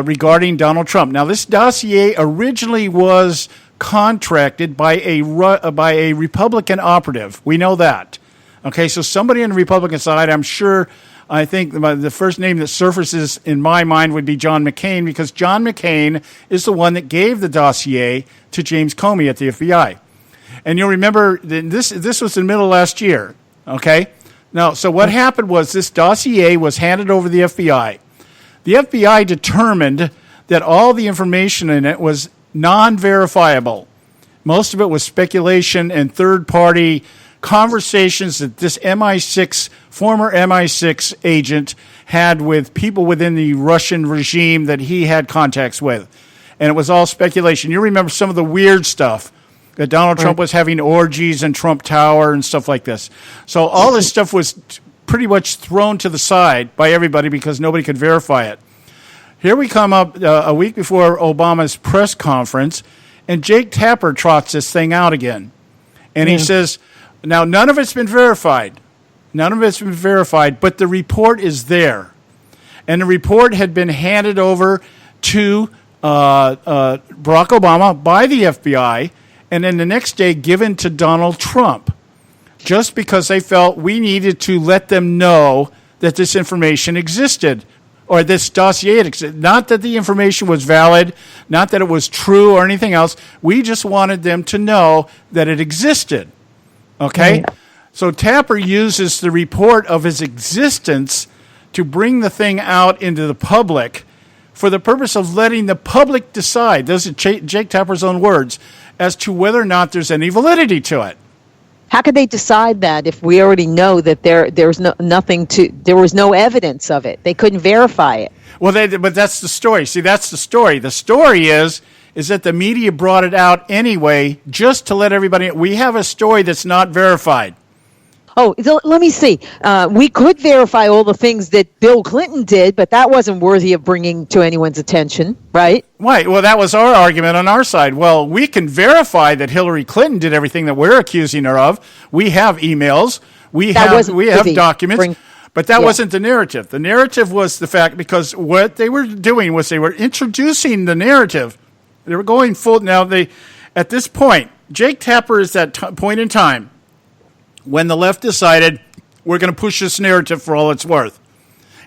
S2: regarding Donald Trump. Now, this dossier originally was contracted by a Republican operative. We know that. Okay, so somebody on the Republican side, I think the first name that surfaces in my mind would be John McCain, because John McCain is the one that gave the dossier to James Comey at the FBI. And you'll remember this was in the middle of last year, okay? Now, so what happened was this dossier was handed over to the FBI. The FBI determined that all the information in it was non-verifiable. Most of it was speculation and third-party conversations that this former MI6 agent had with people within the Russian regime that he had contacts with. And it was all speculation. You remember some of the weird stuff, that Donald Trump was having orgies in Trump Tower and stuff like this. So all this stuff was pretty much thrown to the side by everybody because nobody could verify it. Here we come up a week before Obama's press conference, and Jake Tapper trots this thing out again. And he says, now, none of it's been verified. But the report is there. And the report had been handed over to Barack Obama by the FBI, and then the next day given to Donald Trump, just because they felt we needed to let them know that this information existed, or this dossier existed. Not that the information was valid, not that it was true or anything else. We just wanted them to know that it existed. Okay? Mm-hmm. So Tapper uses the report of his existence to bring the thing out into the public for the purpose of letting the public decide, those are Jake Tapper's own words, as to whether or not there's any validity to it.
S11: How could they decide that if we already know that there was no evidence of it? They couldn't verify it.
S2: Well, but that's the story. See, that's the story. The story is that the media brought it out anyway, just to let everybody. We have a story that's not verified.
S11: Oh, let me see. We could verify all the things that Bill Clinton did, but that wasn't worthy of bringing to anyone's attention, right?
S2: Right. Well, that was our argument on our side. Well, we can verify that Hillary Clinton did everything that we're accusing her of. We have emails. We have documents. But that wasn't the narrative. The narrative was the fact, because what they were doing was they were introducing the narrative. They were going full. Now, at this point, Jake Tapper is that point in time when the left decided we're going to push this narrative for all it's worth.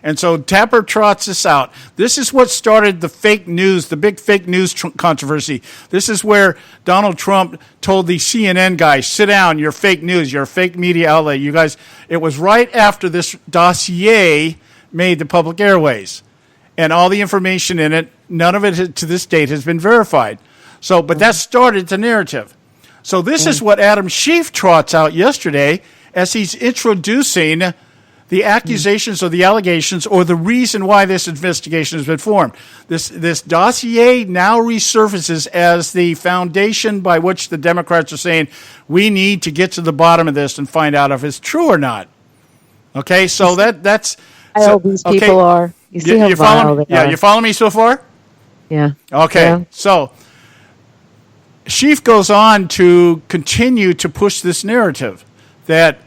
S2: And so Tapper trots this out. This is what started the fake news, the big fake news controversy. This is where Donald Trump told the CNN guys, sit down, you're fake news, you're a fake media outlet. You guys, it was right after this dossier made the public airways. And all the information in it, none of it to this date has been verified. So, but that started the narrative. So this is what Adam Schiff trots out yesterday as he's introducing the accusations or the allegations or the reason why this investigation has been formed. This dossier now resurfaces as the foundation by which the Democrats are saying we need to get to the bottom of this and find out if it's true or not. Okay, so that's...
S11: I hope these people are. You see how viral they are.
S2: Yeah, you follow me so far?
S11: Yeah.
S2: Okay, yeah. So Schiff goes on to continue to push this narrative that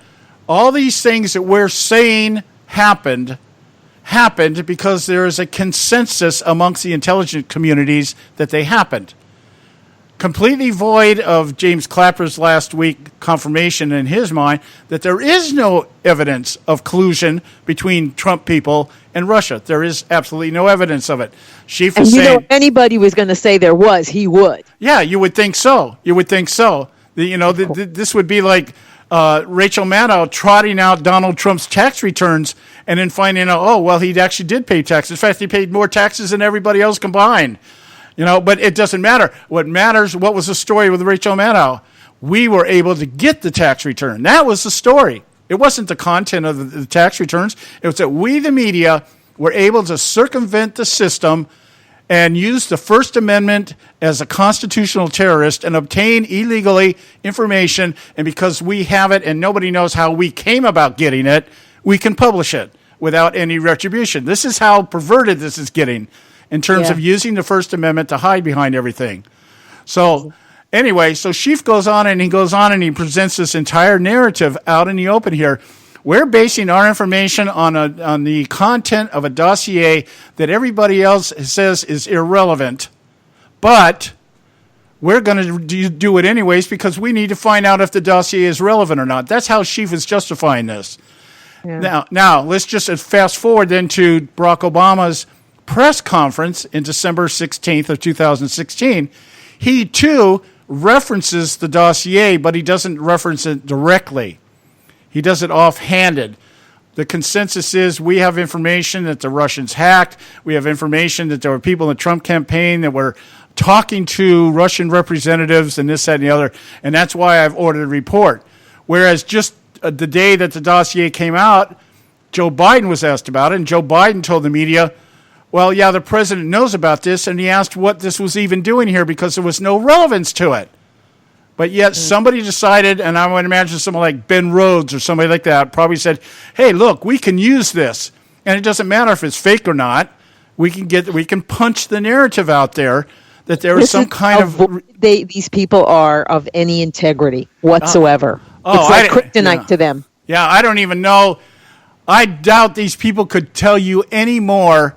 S2: all these things that we're saying happened because there is a consensus amongst the intelligence communities that they happened. Completely void of James Clapper's last week confirmation in his mind that there is no evidence of collusion between Trump people and Russia. There is absolutely no evidence of it. Schiff is saying,
S11: if anybody was going to say there was, he would.
S2: Yeah, you would think so. This would be like Rachel Maddow trotting out Donald Trump's tax returns and then finding out, he actually did pay taxes. In fact, he paid more taxes than everybody else combined. But it doesn't matter. What matters, what was the story with Rachel Maddow? We were able to get the tax return. That was the story. It wasn't the content of the tax returns. It was that we, the media, were able to circumvent the system and use the First Amendment as a constitutional terrorist and obtain illegally information. And because we have it and nobody knows how we came about getting it, we can publish it without any retribution. This is how perverted this is getting in terms of using the First Amendment to hide behind everything. So anyway, so Schiff goes on and he presents this entire narrative out in the open here. We're basing our information on the content of a dossier that everybody else says is irrelevant, but we're going to do it anyways because we need to find out if the dossier is relevant or not. That's how Schiff is justifying this. Yeah. Now let's just fast forward then to Barack Obama's press conference in December 16th of 2016. He too references the dossier, but he doesn't reference it directly. He does it offhanded. The consensus is we have information that the Russians hacked. We have information that there were people in the Trump campaign that were talking to Russian representatives and this, that, and the other, and that's why I've ordered a report. Whereas just the day that the dossier came out, Joe Biden was asked about it, and Joe Biden told the media, well, yeah, the president knows about this, and he asked what this was even doing here because there was no relevance to it. But yet somebody decided, and I would imagine someone like Ben Rhodes or somebody like that probably said, hey, look, we can use this. And it doesn't matter if it's fake or not. We can punch the narrative out there that there is some kind of...
S11: These people are of any integrity whatsoever. It's like kryptonite to them.
S2: Yeah, I don't even know. I doubt these people could tell you any more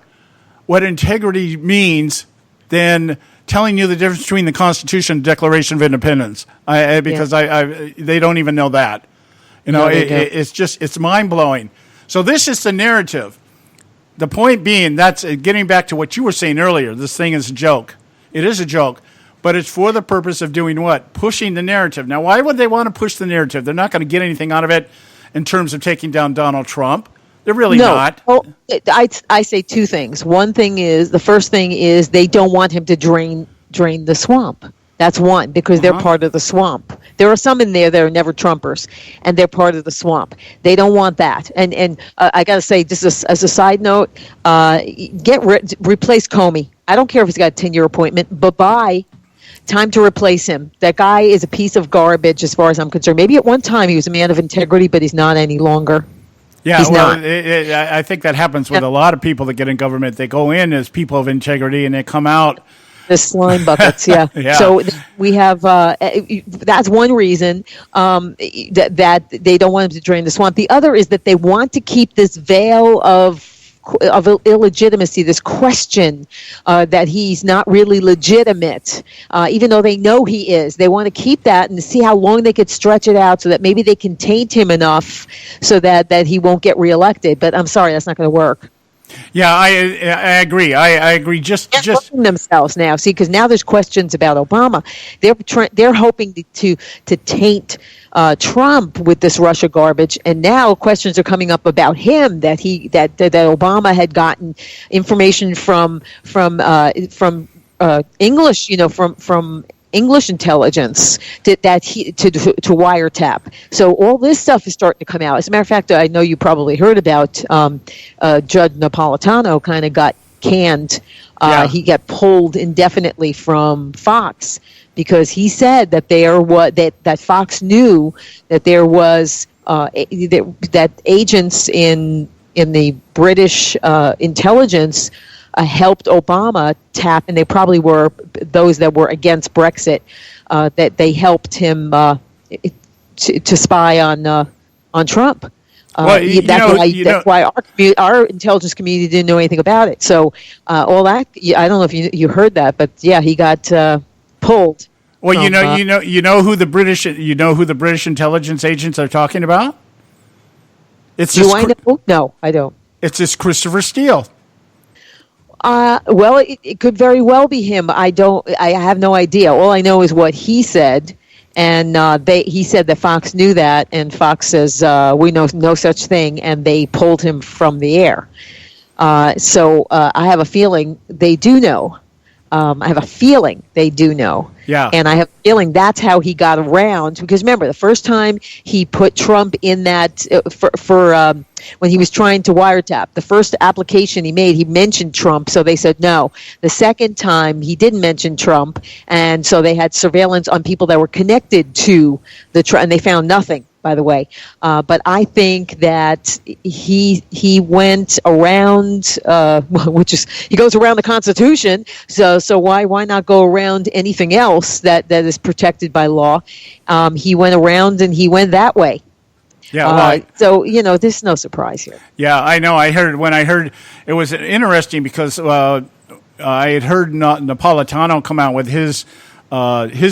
S2: what integrity means than telling you the difference between the Constitution and Declaration of Independence. Because they don't even know that. You know, it's mind blowing. So this is the narrative. The point being, that's getting back to what you were saying earlier. This thing is a joke. It is a joke, but it's for the purpose of doing what? Pushing the narrative. Now, why would they want to push the narrative? They're not going to get anything out of it in terms of taking down Donald Trump. They're really not.
S11: Well, I say two things. The first thing is they don't want him to drain the swamp. That's one, because they're part of the swamp. There are some in there that are never Trumpers, and they're part of the swamp. They don't want that. And I got to say, just as a side note, replace Comey. I don't care if he's got a 10-year appointment, but time to replace him. That guy is a piece of garbage as far as I'm concerned. Maybe at one time he was a man of integrity, but he's not any longer.
S2: Yeah, I think that happens with a lot of people that get in government. They go in as people of integrity, and they come out
S11: the slime buckets, yeah. So we have that's one reason that they don't want him to drain the swamp. The other is that they want to keep this veil of illegitimacy, this question that he's not really legitimate, even though they know he is. They want to keep that and see how long they could stretch it out so that maybe they can taint him enough so that he won't get reelected. But I'm sorry, that's not going to work.
S2: Yeah, I agree. I agree. Just
S11: themselves now. See, because now there's questions about Obama. They're hoping to taint Trump with this Russia garbage, and now questions are coming up about him that Obama had gotten information from English, from English intelligence to wiretap. So all this stuff is starting to come out. As a matter of fact, I know you probably heard about Judge Napolitano kind of got canned. He got pulled indefinitely from Fox because he said that that Fox knew that there was that agents in the British intelligence helped Obama tap, and they probably were those that were against Brexit, that they helped him to spy on Trump. That's why our intelligence community didn't know anything about it. So all that, I don't know if you heard that, but yeah, he got pulled.
S2: Well, you know who the British intelligence agents are talking about?
S11: I know? No, I don't.
S2: It's this Christopher Steele.
S11: Well, it could very well be him. I have no idea. All I know is what he said, and he said that Fox knew that, and Fox says we know no such thing, and they pulled him from the air. So I have a feeling they do know. Yeah. And I have a feeling that's how he got around. Because remember, the first time he put Trump in that when he was trying to wiretap, the first application he made, he mentioned Trump, so they said no. The second time, he didn't mention Trump, and so they had surveillance on people that were connected to and they found nothing, by the way. But I think that he went around, he goes around the Constitution. So why not go around anything else that is protected by law? He went around and he went that way.
S2: Yeah.
S11: So there's no surprise here.
S2: Yeah, I know. I heard it was interesting because I had heard Napolitano come out with his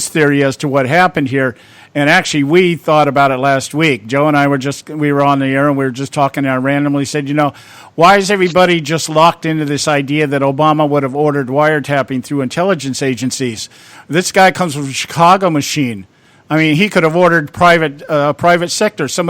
S2: theory as to what happened here. And actually, we thought about it last week. Joe and I we were on the air and we were just talking, and I randomly said, why is everybody just locked into this idea that Obama would have ordered wiretapping through intelligence agencies? This guy comes from the Chicago machine. I mean, he could have ordered somebody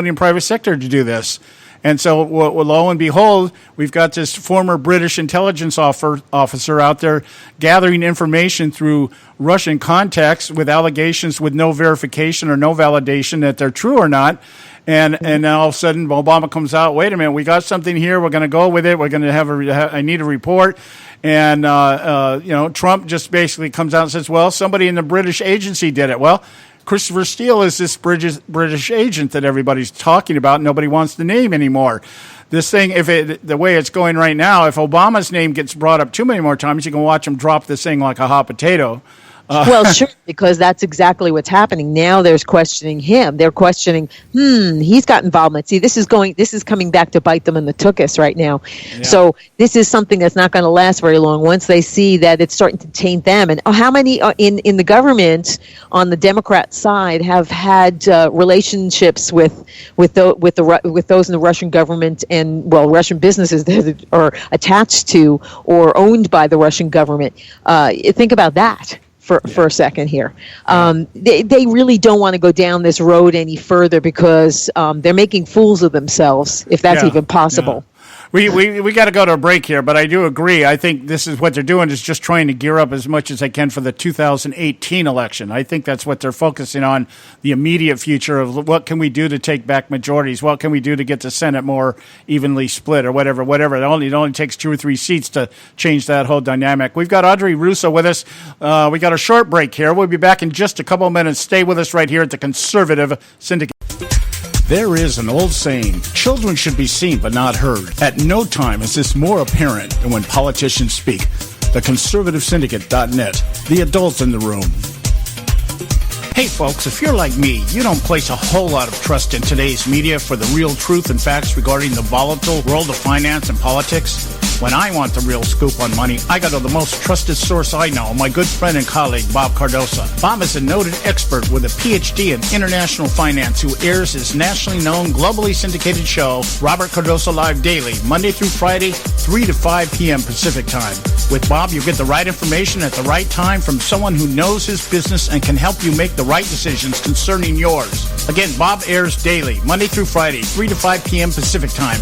S2: in private sector to do this. And so, lo and behold, we've got this former British intelligence officer out there gathering information through Russian contacts with allegations with no verification or no validation that they're true or not. And then all of a sudden, Obama comes out, wait a minute, we got something here, we're going to go with it, we're going to I need a report. And, Trump just basically comes out and says, well, somebody in the British agency did it. Well, Christopher Steele is this British agent that everybody's talking about. Nobody wants the name anymore. This thing, the way it's going right now, if Obama's name gets brought up too many more times, you can watch him drop this thing like a hot potato.
S11: Well, sure, because that's exactly what's happening. Now there's questioning him. They're questioning, he's got involvement. See, this is coming back to bite them in the tuchus right now. Yeah. So this is something that's not going to last very long once they see that it's starting to taint them. And how many in the government on the Democrat side have had relationships with those in the Russian government and, well, Russian businesses that are attached to or owned by the Russian government? Think about that. For a second here. They really don't want to go down this road any further because they're making fools of themselves, if that's even possible.
S2: Yeah. We got to go to a break here, but I do agree. I think this is what they're doing is just trying to gear up as much as they can for the 2018 election. I think that's what they're focusing on, the immediate future of what can we do to take back majorities? What can we do to get the Senate more evenly split or whatever. It only takes 2 or 3 seats to change that whole dynamic. We've got Audrey Russo with us. We got a short break here. We'll be back in just a couple of minutes. Stay with us right here at the Conservative Syndicate. There is an old saying, children should be seen but not heard. At no time is this more apparent than when politicians speak. TheConservativeSyndicate.net, the adults in the room. Hey folks, if you're like me, you don't place a whole lot of trust in today's media for the real truth and facts regarding the volatile world of finance and politics. When I want the real scoop on money, I go to the most trusted source I know, my good friend and colleague, Bob Cardoso. Bob is a noted expert with a PhD in international finance who airs his nationally known, globally syndicated show, Robert Cardoso Live Daily, Monday through Friday, 3 to 5 p.m. Pacific Time. With Bob, you get the right information at the right time from someone who knows his business and can help you make the right decisions concerning yours. Again, Bob airs daily, Monday through Friday, 3 to 5 p.m. Pacific Time.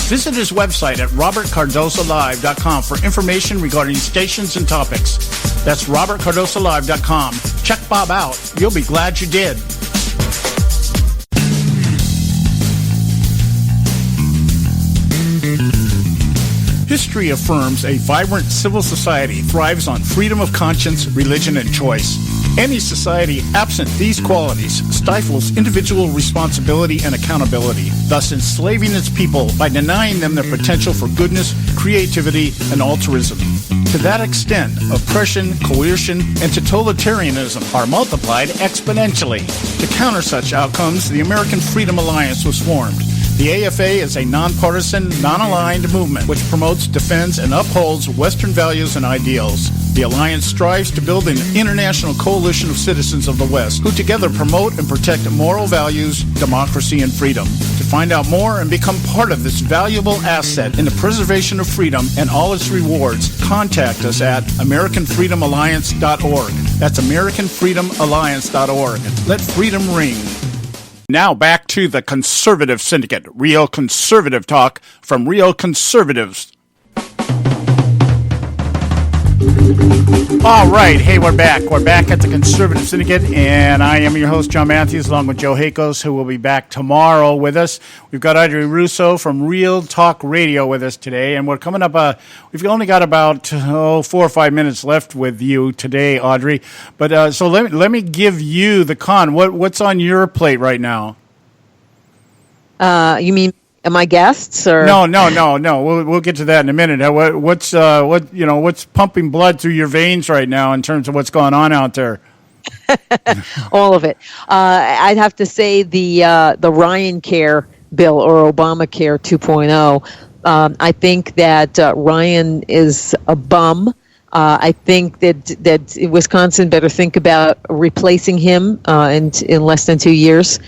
S2: Visit his website at robertcardosolive.com for information regarding stations and topics. That's robertcardosolive.com. Check Bob out. You'll be glad you did. History affirms a vibrant civil society thrives on freedom of conscience, religion, and choice. Any society absent these qualities stifles individual responsibility and accountability, thus enslaving its people by denying them their potential for goodness, creativity, and altruism. To that extent, oppression, coercion, and totalitarianism are multiplied exponentially. To counter such outcomes, the American Freedom Alliance was formed. The AFA is a nonpartisan, non-aligned movement which promotes, defends, and upholds Western values and ideals. The Alliance strives to build an international coalition of citizens of the West who together promote and protect moral values, democracy, and freedom. To find out more and become part of this valuable asset in the preservation of freedom and all its rewards, contact us at AmericanFreedomAlliance.org. That's AmericanFreedomAlliance.org. Let freedom ring. Now back to the Conservative Syndicate, real conservative talk from real conservatives. All right, hey, we're back. We're back at the Conservative Syndicate, and I am your host, John Matthews, along with Joe Hakos, who will be back tomorrow with us. We've got Audrey Russo from Real Talk Radio with us today, and we're coming up, we've only got about 4 or 5 minutes left with you today, Audrey. But so let me give you the con. What's on your plate right now?
S11: You mean my guests, or
S2: no? We'll get to that in a minute. What's pumping blood through your veins right now in terms of what's going on out there?
S11: All of it. I'd have to say the Ryan Care bill, or Obamacare 2.0. I think that Ryan is a bum. I think that Wisconsin better think about replacing him in less than 2 years.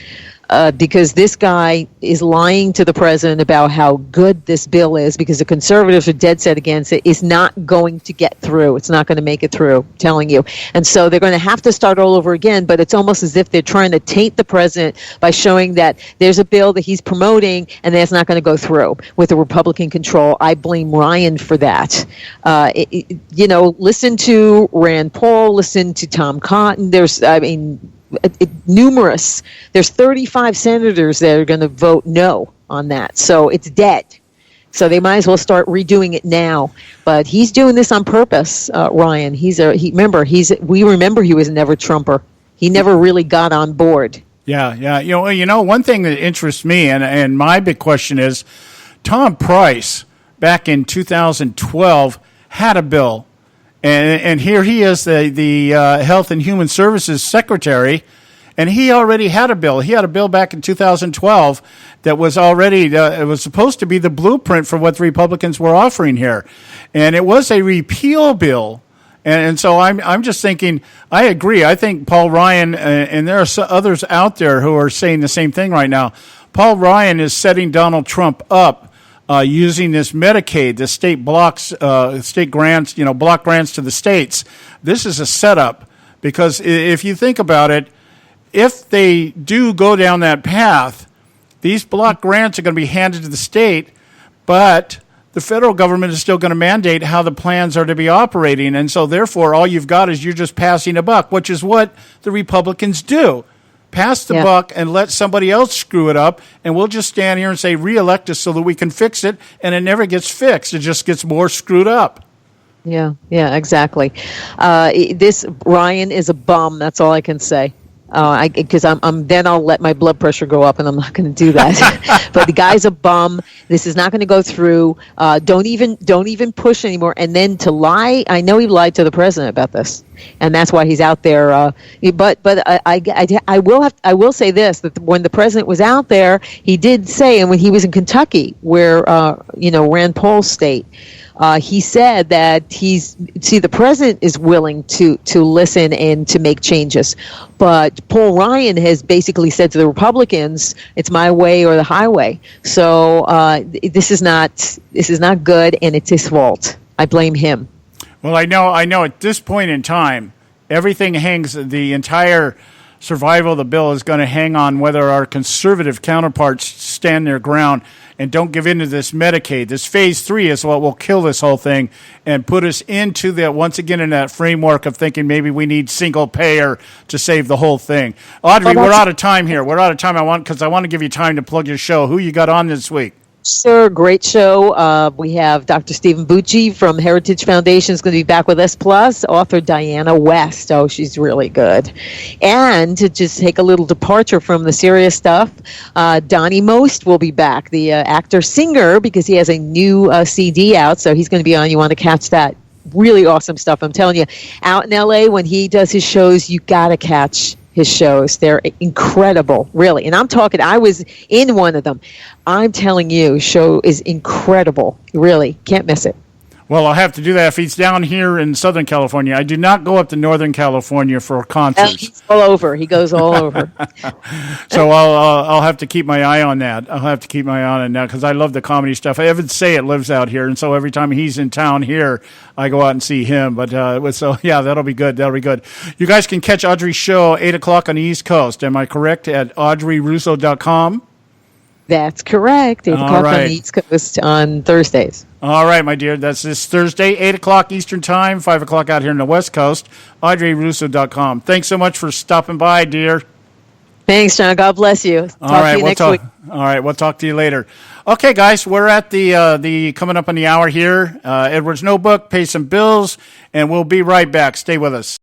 S11: Because this guy is lying to the president about how good this bill is, because the conservatives are dead set against it. It's not going to get through. It's not going to make it through, I'm telling you. And so they're going to have to start all over again, but it's almost as if they're trying to taint the president by showing that there's a bill that he's promoting and that's not going to go through with the Republican control. I blame Ryan for that. Listen to Rand Paul, listen to Tom Cotton. Numerous. There's 35 senators that are going to vote no on that. So it's dead. So they might as well start redoing it now. But he's doing this on purpose, Ryan. We remember he was never Trumper. He never really got on board.
S2: Yeah. One thing that interests me, and my big question is, Tom Price back in 2012 had a bill. And here he is, the Health and Human Services Secretary, and he already had a bill. He had a bill back in 2012 that was already, it was supposed to be the blueprint for what the Republicans were offering here. And it was a repeal bill. And so I'm just thinking, I agree. I think Paul Ryan, and there are others out there who are saying the same thing right now. Paul Ryan is setting Donald Trump up using this Medicaid, the state blocks, state grants, block grants to the states. This is a setup because if you think about it, if they do go down that path, these block grants are going to be handed to the state, but the federal government is still going to mandate how the plans are to be operating. And so, therefore, all you've got is you're just passing a buck, which is what the Republicans do. Pass the buck and let somebody else screw it up, and we'll just stand here and say, re-elect us so that we can fix it, and it never gets fixed. It just gets more screwed up.
S11: Yeah, exactly. This Ryan is a bum. That's all I can say. Because then I'll let my blood pressure go up, and I'm not going to do that. But the guy's a bum. This is not going to go through. Don't even push anymore. And then to lie, I know he lied to the president about this, and that's why he's out there. But I will say this: that when the president was out there, he did say, and when he was in Kentucky, where Rand Paul's state. He said that the president is willing to listen and to make changes, but Paul Ryan has basically said to the Republicans, "It's my way or the highway." So this is not good, and it's his fault. I blame him.
S2: Well, I know. At this point in time, everything hangs. The entire survival of the bill is going to hang on whether our conservative counterparts stand their ground and don't give in to this Medicaid. This phase 3 is what will kill this whole thing and put us into that, once again, in that framework of thinking maybe we need single payer to save the whole thing. Audrey, we're out of time here. We're out of time. I want to give you time to plug your show. Who you got on this week?
S11: Sir, great show. We have Dr. Stephen Bucci from Heritage Foundation is going to be back with us, plus author Diana West. Oh, she's really good. And to just take a little departure from the serious stuff, Donnie Most will be back, the actor-singer, because he has a new CD out, so he's going to be on. You want to catch that. Really awesome stuff, I'm telling you. Out in L.A., when he does his shows, you got to catch his shows. They're incredible, really. And I'm talking, I was in one of them. I'm telling you, show is incredible. Really, can't miss it.
S2: Well, I'll have to do that if he's down here in Southern California. I do not go up to Northern California for concerts.
S11: He's all over. He goes all over.
S2: So I'll have to keep my eye on that. I'll have to keep my eye on that because I love the comedy stuff. Evan Sayet lives out here, and so every time he's in town here, I go out and see him. But so yeah, that'll be good. That'll be good. You guys can catch Audrey's show 8 o'clock on the East Coast. Am I correct? At audreyrusso.com?
S11: That's correct. 8 o'clock on the East Coast on Thursdays.
S2: All right, my dear. That's this Thursday, 8 o'clock Eastern Time, 5 o'clock out here in the West Coast. audreyrusso.com. Thanks so much for stopping by, dear.
S11: Thanks, John. God bless you. Talk to you next week.
S2: All right, we'll talk to you later. Okay, guys, we're at the coming up on the hour here. Edward's Notebook, pay some bills, and we'll be right back. Stay with us.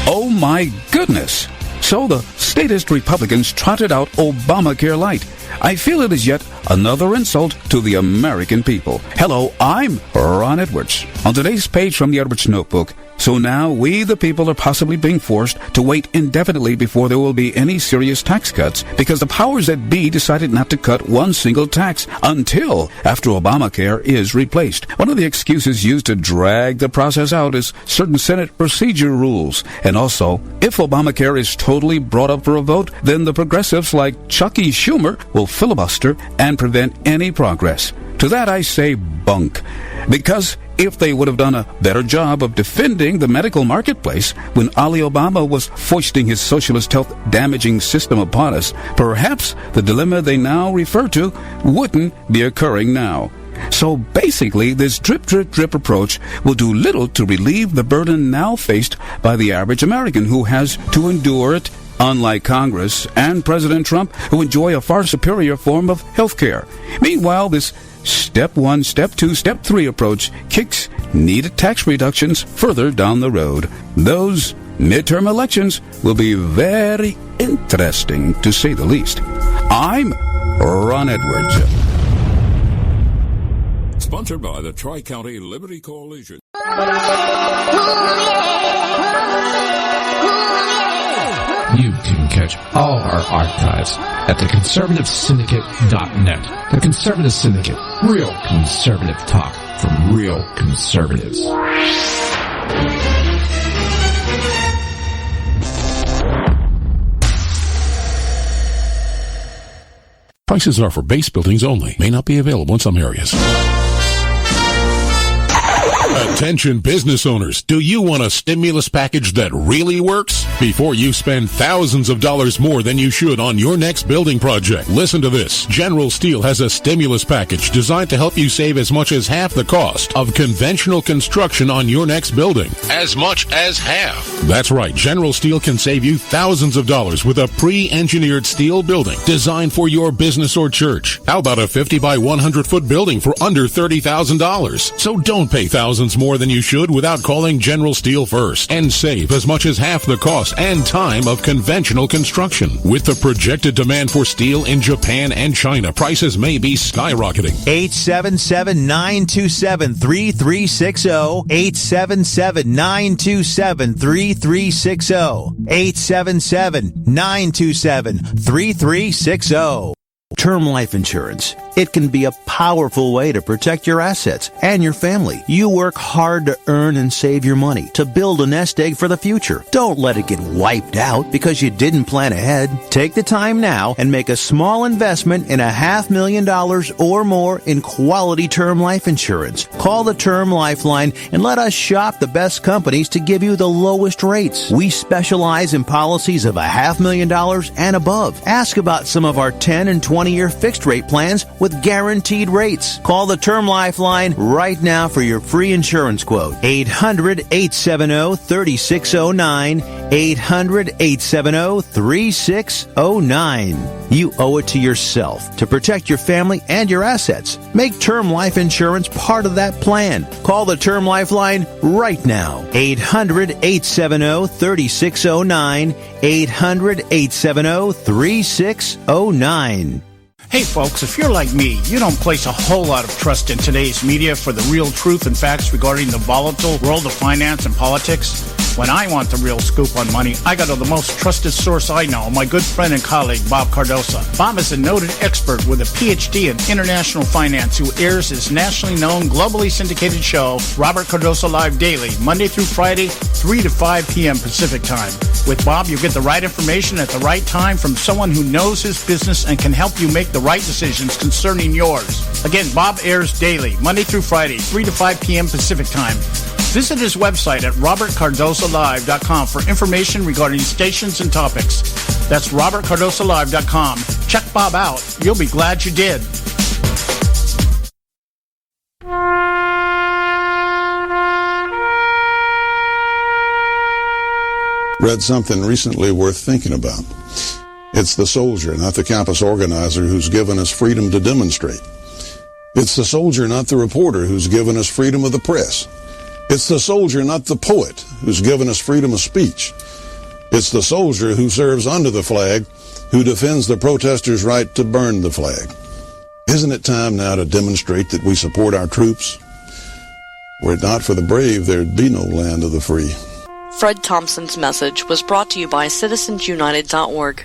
S1: Oh, my goodness. So the statist Republicans trotted out Obamacare Light. I feel it is yet another insult to the American people. Hello, I'm Ron Edwards. On today's page from the Edwards Notebook, so now we, the people, are possibly being forced to wait indefinitely before there will be any serious tax cuts because the powers that be decided not to cut one single tax until after Obamacare is replaced. One of the excuses used to drag the process out is certain Senate procedure rules. And also, if Obamacare is totally brought up for a vote, then the progressives like Chucky Schumer will filibuster and prevent any progress. To that I say bunk. Because if they would have done a better job of defending the medical marketplace when Ali Obama was foisting his socialist health-damaging system upon us, perhaps the dilemma they now refer to wouldn't be occurring now. So basically, this drip, drip, drip approach will do little to relieve the burden now faced by the average American who has to endure it, unlike Congress and President Trump, who enjoy a far superior form of health care. Meanwhile, this Step 1, Step 2, Step 3 approach kicks needed tax reductions further down the road. Those midterm elections will be very interesting, to say the least. I'm Ron Edwards.
S3: Sponsored by the Tri-County Liberty Coalition.
S22: You can catch all our archives at theconservativesyndicate.net. The Conservative Syndicate. Real conservative talk from real conservatives.
S3: Prices are for base buildings only. May not be available in some areas. Attention business owners, do you want a stimulus package that really works? Before you spend thousands of dollars more than you should on your next building project, listen to this. General Steel has a stimulus package designed to help you save as much as half the cost of conventional construction on your next building. As much as half. That's right, General Steel can save you thousands of dollars with a pre-engineered steel building designed for your business or church. How about a 50 by 100 foot building for under $30,000? So don't pay thousands more than you should without calling General Steel first and save as much as half the cost and time of conventional construction. With the projected demand for steel in Japan and China, prices may be skyrocketing.
S23: 877-927-3360. 877-927-3360. 877-927-3360. Term life insurance. It can be a powerful way to protect your assets and your family. You work hard to earn and save your money to build a nest egg for the future. Don't let it get wiped out because you didn't plan ahead. Take the time now and make a small investment in $500,000 or more in quality term life insurance. Call the Term Lifeline and let us shop the best companies to give you the lowest rates. We specialize in policies of $500,000 and above. Ask about some of our 10 and 20-year fixed rate plans with guaranteed rates. Call the Term Lifeline right now for your free insurance quote. 800-870-3609. 800-870-3609. You owe it to yourself to protect your family and your assets. Make term life insurance part of that plan. Call the Term Lifeline right now. 800-870-3609. 800-870-3609.
S2: Hey folks, if you're like me, you don't place a whole lot of trust in today's media for the real truth and facts regarding the volatile world of finance and politics. When I want the real scoop on money, I go to the most trusted source I know, my good friend and colleague, Bob Cardoso. Bob is a noted expert with a PhD in international finance who airs his nationally known, globally syndicated show, Robert Cardoso Live Daily, Monday through Friday, 3 to 5 p.m. Pacific Time. With Bob, you get the right information at the right time from someone who knows his business and can help you make the right decisions concerning yours. Again, Bob airs daily, Monday through Friday, 3 to 5 p.m. Pacific Time. Visit his website at robertcardosolive.com for information regarding stations and topics. That's robertcardosolive.com. Check Bob out. You'll be glad you did.
S24: Read something recently worth thinking about. It's the soldier, not the campus organizer, who's given us freedom to demonstrate. It's the soldier, not the reporter, who's given us freedom of the press. It's the soldier, not the poet, who's given us freedom of speech. It's the soldier who serves under the flag, who defends the protesters' right to burn the flag. Isn't it time now to demonstrate that we support our troops? Were it not for the brave, there'd be no land of the free.
S25: Fred Thompson's message was brought to you by citizensunited.org.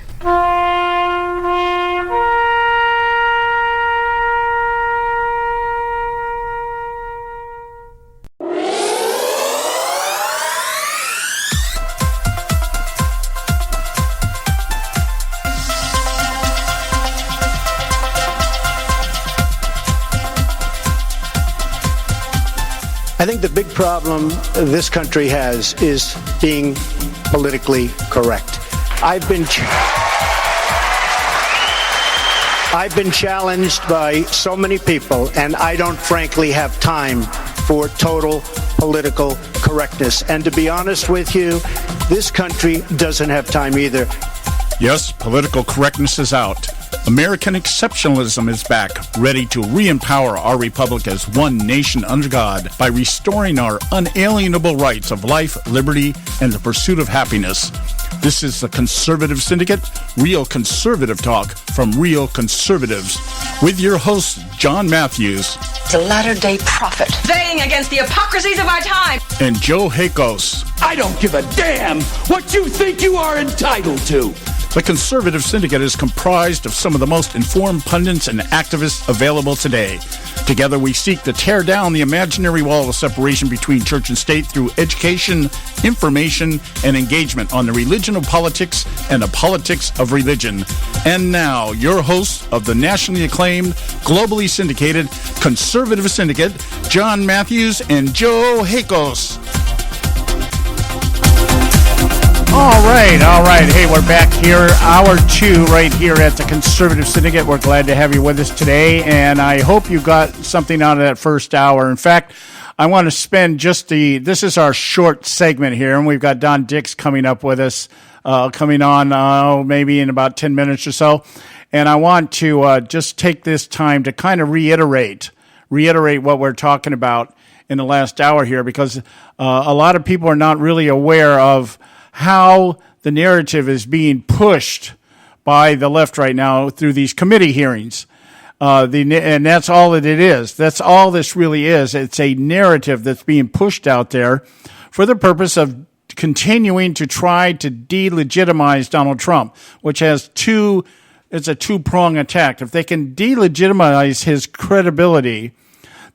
S26: I think the big problem this country has is being politically correct. I've been challenged by so many people, and I don't frankly have time for total political correctness. And to be honest with you, this country doesn't have time either.
S2: Yes, political correctness is out. American exceptionalism is back, ready to re-empower our republic as one nation under God by restoring our unalienable rights of life, liberty, and the pursuit of happiness. This is the Conservative Syndicate, real conservative talk from real conservatives, with your host, John Matthews.
S4: It's a latter-day prophet, baying against the hypocrisies of our time.
S2: And Joe Hakos.
S5: I don't give a damn what you think you are entitled to.
S2: The Conservative Syndicate is comprised of some of the most informed pundits and activists available today. Together we seek to tear down the imaginary wall of separation between church and state through education, information, and engagement on the religion of politics and the politics of religion. And now, your hosts of the nationally acclaimed, globally syndicated Conservative Syndicate, John Matthews and Joe Hakos. All right. Hey, we're back here, hour 2, right here at the Conservative Syndicate. We're glad to have you with us today, and I hope you got something out of that first hour. In fact, I want to spend this is our short segment here, and we've got Don Dix coming up with us, coming on maybe in about 10 minutes or so. And I want to just take this time to kind of reiterate what we're talking about in the last hour here, because a lot of people are not really aware of how the narrative is being pushed by the left right now through these committee hearings. And that's all that it is. That's all this really is. It's a narrative that's being pushed out there for the purpose of continuing to try to delegitimize Donald Trump, which has it's a two-prong attack. If they can delegitimize his credibility,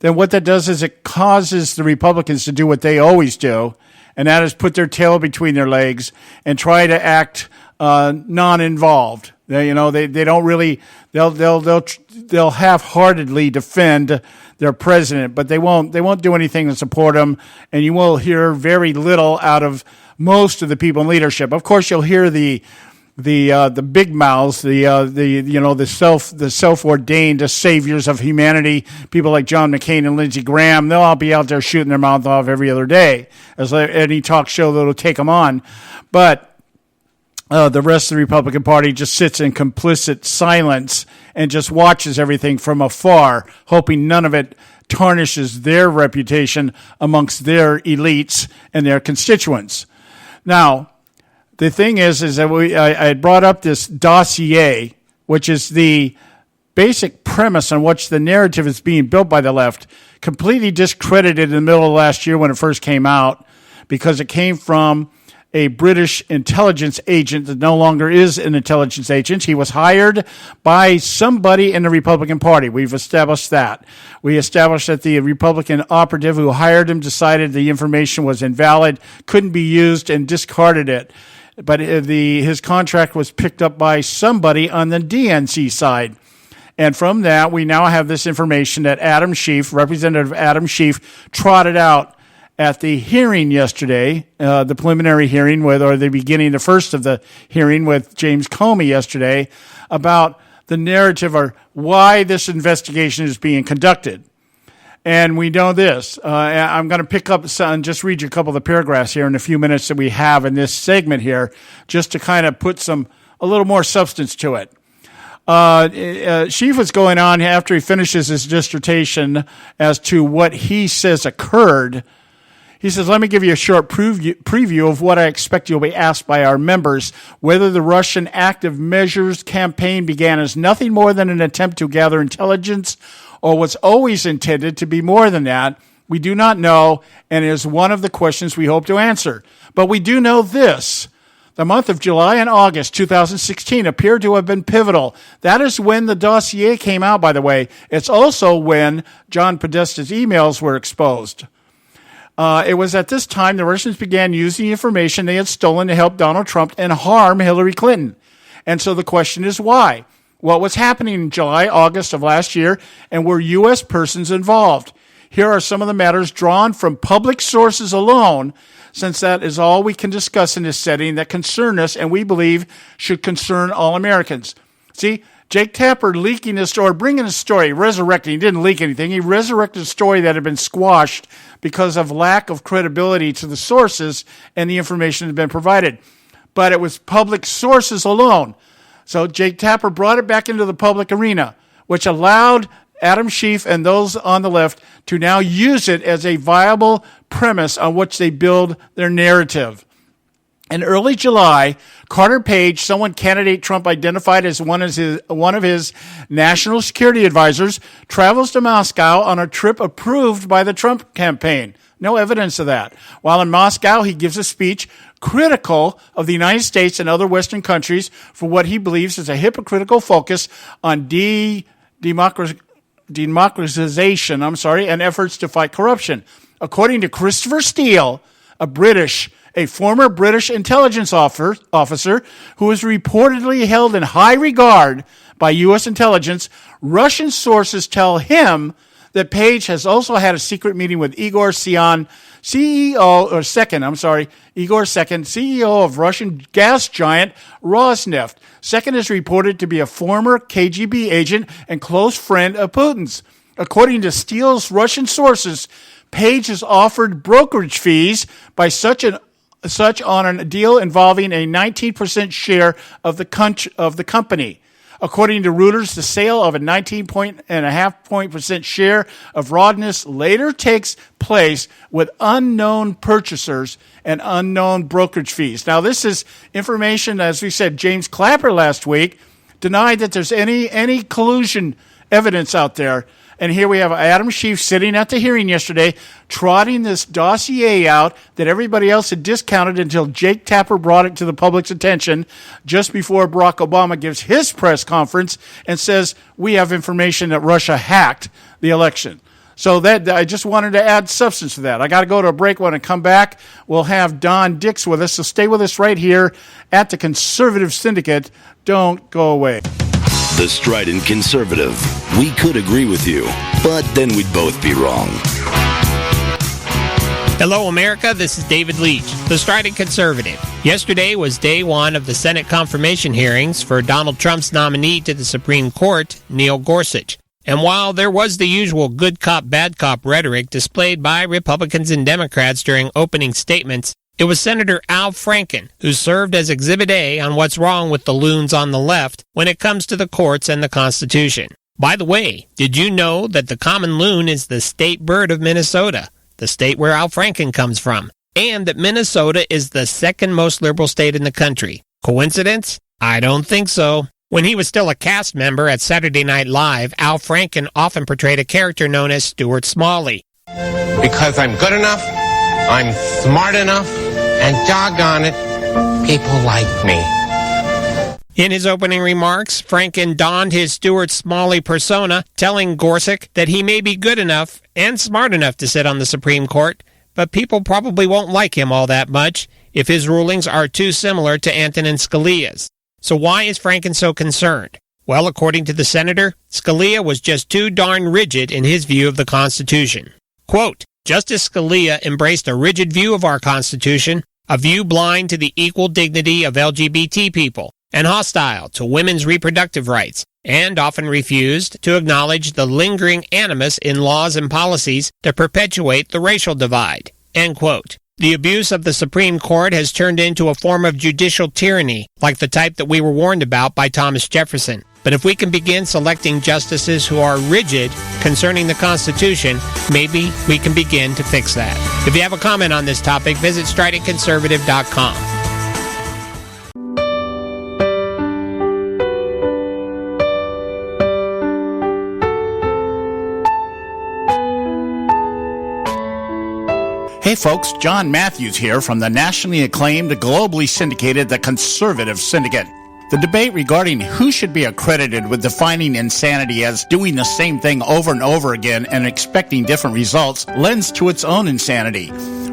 S2: then what that does is it causes the Republicans to do what they always do, and that is put their tail between their legs and try to act non-involved. They don't really. They'll half-heartedly defend their president, but they won't do anything to support him. And you will hear very little out of most of the people in leadership. Of course, you'll hear the big mouths, the self-ordained saviors of humanity, people like John McCain and Lindsey Graham. They'll all be out there shooting their mouth off every other day, as any talk show that'll take them on. But the rest of the Republican Party just sits in complicit silence and just watches everything from afar, hoping none of it tarnishes their reputation amongst their elites and their constituents. Now, the thing is that I had brought up this dossier, which is the basic premise on which the narrative is being built by the left, completely discredited in the middle of last year when it first came out, because it came from a British intelligence agent that no longer is an intelligence agent. He was hired by somebody in the Republican Party. We've established that. We established that the Republican operative who hired him decided the information was invalid, couldn't be used, and discarded it. But his contract was picked up by somebody on the DNC side. And from that, we now have this information that Representative Adam Schiff, trotted out at the hearing yesterday, the preliminary hearing the first of the hearing with James Comey yesterday, about the narrative or why this investigation is being conducted. And we know this. I'm going to pick up and just read you a couple of the paragraphs here in a few minutes that we have in this segment here, just to kind of put a little more substance to it. Schiff was going on after he finishes his dissertation as to what he says occurred. He says, let me give you a short preview of what I expect you'll be asked by our members. Whether the Russian active measures campaign began as nothing more than an attempt to gather intelligence or was always intended to be more than that, we do not know, and is one of the questions we hope to answer. But we do know this. The month of July and August 2016 appeared to have been pivotal. That is when the dossier came out, by the way. It's also when John Podesta's emails were exposed. It was at this time the Russians began using the information they had stolen to help Donald Trump and harm Hillary Clinton. And so the question is why? What was happening in July, August of last year, and were U.S. persons involved? Here are some of the matters drawn from public sources alone, since that is all we can discuss in this setting that concern us and we believe should concern all Americans. See, Jake Tapper leaking a story, bringing a story, resurrecting. He didn't leak anything. He resurrected a story that had been squashed because of lack of credibility to the sources and the information that had been provided. But it was public sources alone. So Jake Tapper brought it back into the public arena, which allowed Adam Schiff and those on the left to now use it as a viable premise on which they build their narrative. In early July, Carter Page, someone candidate Trump identified as one of his national security advisors, travels to Moscow on a trip approved by the Trump campaign. No evidence of that. While in Moscow, he gives a speech critical of the United States and other Western countries for what he believes is a hypocritical focus on democratization, and efforts to fight corruption. According to Christopher Steele, a former British intelligence officer who is reportedly held in high regard by U.S. intelligence, Russian sources tell him that Page has also had a secret meeting with Igor Second, CEO of Russian gas giant Rosneft. Second is reported to be a former KGB agent and close friend of Putin's. According to Steele's Russian sources, Page has offered brokerage fees by such on a deal involving a 19% share of the company. According to Reuters, the sale of a 19.5% share of Rosneft later takes place with unknown purchasers and unknown brokerage fees. Now, this is information, as we said, James Clapper last week denied that there's any collusion evidence out there. And here we have Adam Schiff sitting at the hearing yesterday, trotting this dossier out that everybody else had discounted until Jake Tapper brought it to the public's attention just before Barack Obama gives his press conference and says, we have information that Russia hacked the election. So that I just wanted to add substance to that. I got to go to a break. When I come back, we'll have Don Dix with us. So stay with us right here at the Conservative Syndicate. Don't go away.
S6: The Strident Conservative. We could agree with you, but then we'd both be wrong.
S7: Hello, America. This is David Leach, the Strident Conservative. Yesterday was day one of the Senate confirmation hearings for Donald Trump's nominee to the Supreme Court, Neil Gorsuch. And while there was the usual good cop, bad cop rhetoric displayed by Republicans and Democrats during opening statements, it was Senator Al Franken who served as Exhibit A on what's wrong with the loons on the left when it comes to the courts and the Constitution. By the way, did you know that the common loon is the state bird of Minnesota, the state where Al Franken comes from, and that Minnesota is the second most liberal state in the country? Coincidence? I don't think so. When he was still a cast member at Saturday Night Live, Al Franken often portrayed a character known as Stuart Smalley.
S8: Because I'm good enough, I'm smart enough, and doggone it, people like me.
S7: In his opening remarks, Franken donned his Stuart Smalley persona, telling Gorsuch that he may be good enough and smart enough to sit on the Supreme Court, but people probably won't like him all that much if his rulings are too similar to Antonin Scalia's. So why is Franken so concerned? Well, according to the senator, Scalia was just too darn rigid in his view of the Constitution. Quote, Justice Scalia embraced a rigid view of our Constitution, a view blind to the equal dignity of LGBT people, and hostile to women's reproductive rights, and often refused to acknowledge the lingering animus in laws and policies that perpetuate the racial divide. End quote. The abuse of the Supreme Court has turned into a form of judicial tyranny, like the type that we were warned about by Thomas Jefferson. But if we can begin selecting justices who are rigid concerning the Constitution, maybe we can begin to fix that. If you have a comment on this topic, visit StridentConservative.com.
S2: Hey folks, John Matthews here from the nationally acclaimed, globally syndicated The Conservative Syndicate. The debate regarding who should be accredited with defining insanity as doing the same thing over and over again and expecting different results lends to its own insanity.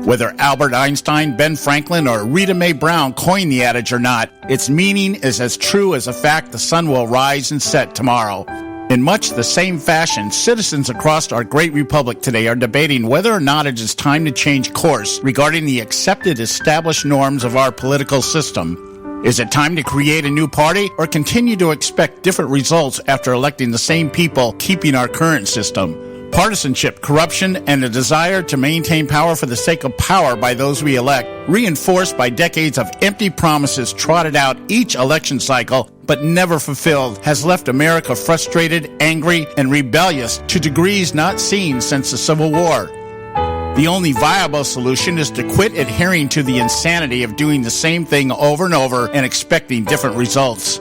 S2: Whether Albert Einstein, Ben Franklin, or Rita Mae Brown coined the adage or not, its meaning is as true as the fact the sun will rise and set tomorrow. In much the same fashion, citizens across our great republic today are debating whether or not it is time to change course regarding the accepted established norms of our political system. Is it time to create a new party or continue to expect different results after electing the same people keeping our current system? Partisanship, corruption, and a desire to maintain power for the sake of power by those we elect, reinforced by decades of empty promises trotted out each election cycle, but never fulfilled, has left America frustrated, angry, and rebellious to degrees not seen since the Civil War. The only viable solution is to quit adhering to the insanity of doing the same thing over and over and expecting different results.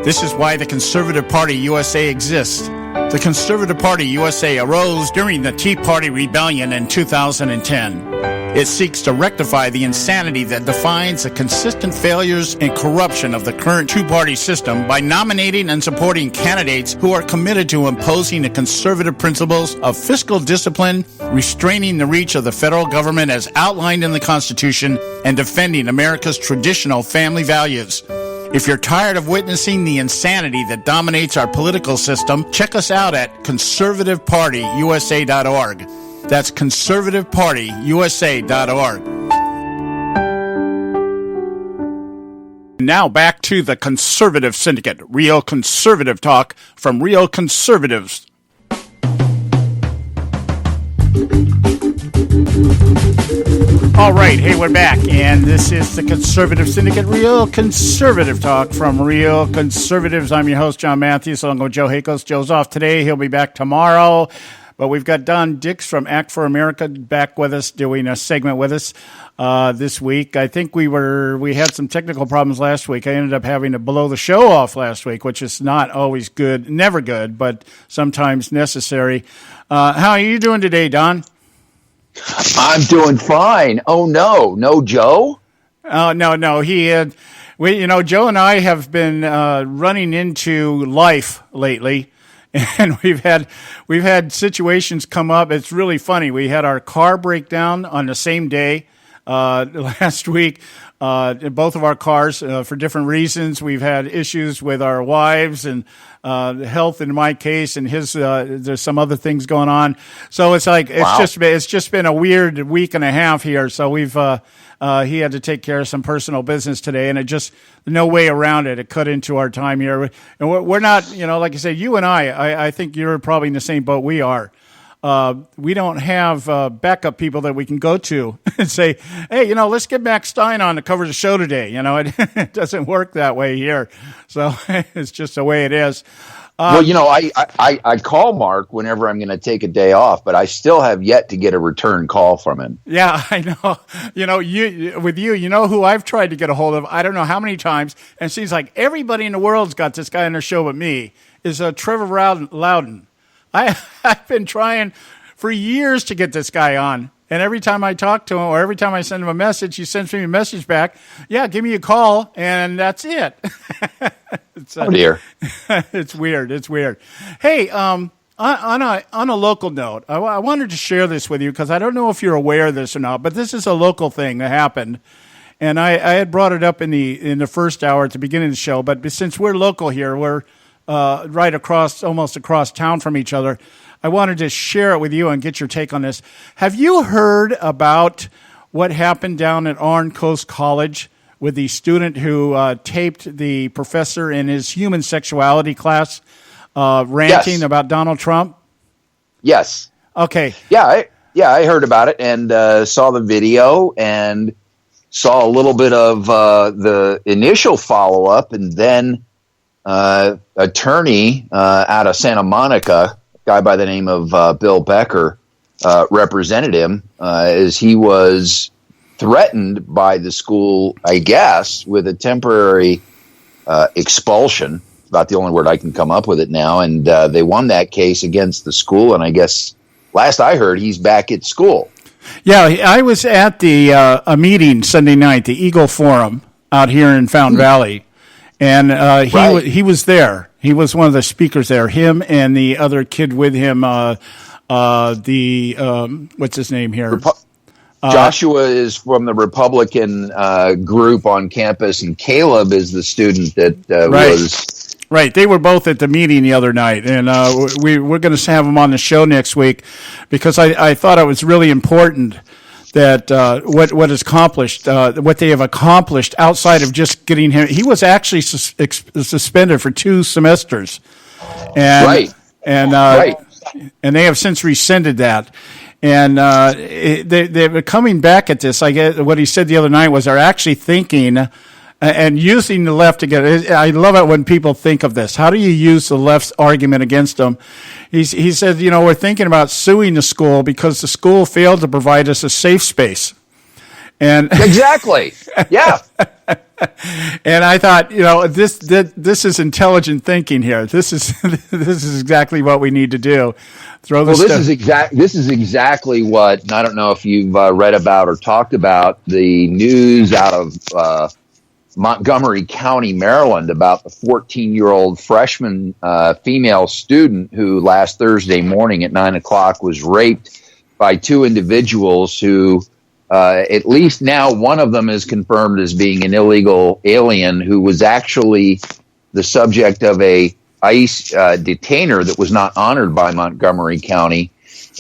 S2: This is why the Conservative Party USA exists. The Conservative Party USA arose during the Tea Party Rebellion in 2010. It seeks to rectify the insanity that defines the consistent failures and corruption of the current two-party system by nominating and supporting candidates who are committed to imposing the conservative principles of fiscal discipline, restraining the reach of the federal government as outlined in the Constitution, and defending America's traditional family values. If you're tired of witnessing the insanity that dominates our political system, check us out at conservativepartyusa.org. That's conservativepartyusa.org. Now back to the Conservative Syndicate, real conservative talk from real conservatives. All right, hey, we're back, and this is the Conservative Syndicate, real conservative talk from real conservatives. I'm your host, John Matthews, along with Joe Hakos. Joe's off today. He'll be back tomorrow. But we've got Don Dix from Act for America back with us, doing a segment with us this week. I think we had some technical problems last week. I ended up having to blow the show off last week, which is not always good, never good, but sometimes necessary. How are you doing today, Don?
S9: I'm doing fine. Oh, no Joe?
S2: No. Joe and I have been running into life lately. And we've had situations come up. It's really funny. We had our car break down on the same day last week. Both of our cars for different reasons. We've had issues with our wives and health in my case, and his. There's some other things going on. So it's like it's just been a weird week and a half here. So we've. He had to take care of some personal business today, and it just no way around it. It cut into our time here, and we're not, like I said, you and I think you're probably in the same boat we are. We don't have backup people that we can go to and say, hey, let's get Max Stein on to cover the show today. It doesn't work that way here. So it's just the way it is.
S9: Well, I call Mark whenever I'm going to take a day off, but I still have yet to get a return call from him.
S2: Yeah, I know. You know who I've tried to get a hold of, I don't know how many times, and it seems like everybody in the world's got this guy on their show but me, is Trevor Loudon. I've been trying for years to get this guy on. And every time I talk to him or every time I send him a message, he sends me a message back. Yeah, give me a call, and that's it.
S9: Oh, dear.
S2: It's weird. Hey, on a local note, I wanted to share this with you because I don't know if you're aware of this or not, but this is a local thing that happened. And I had brought it up in the first hour at the beginning of the show, but since we're local here, we're right almost across town from each other, I wanted to share it with you and get your take on this. Have you heard about what happened down at Orange Coast College with the student who taped the professor in his human sexuality class ranting about Donald Trump?
S9: Yes.
S2: Okay.
S9: Yeah, I heard about it and saw the video and saw a little bit of the initial follow-up, and then attorney out of Santa Monica, guy by the name of Bill Becker, represented him as he was threatened by the school, I guess, with a temporary expulsion. About the only word I can come up with it now. And they won that case against the school. And I guess last I heard, he's back at school.
S2: Yeah, I was at a meeting Sunday night, the Eagle Forum out here in Fountain Valley. And he was there. He was one of the speakers there. Him and the other kid with him, what's his name here?
S9: Joshua is from the Republican group on campus, and Caleb is the student that was...
S2: Right. They were both at the meeting the other night, and we're going to have them on the show next week because I thought it was really important that what is accomplished, what they have accomplished outside of just getting him. He was actually suspended for 2 semesters, and they have since rescinded that. And they're coming back at this. I guess what he said the other night was they're actually thinking and using the left again. I love it when people think of this. How do you use the left's argument against them? He said, we're thinking about suing the school because the school failed to provide us a safe space. And
S9: exactly, yeah.
S2: And I thought, this is intelligent thinking here. This is exactly what we need to do. This
S9: is exactly what, and I don't know if you've read about or talked about the news out of Montgomery County, Maryland, about the 14-year-old freshman female student who last Thursday morning at 9:00 was raped by two individuals who, at least now one of them is confirmed as being an illegal alien who was actually the subject of a ICE detainer that was not honored by Montgomery County.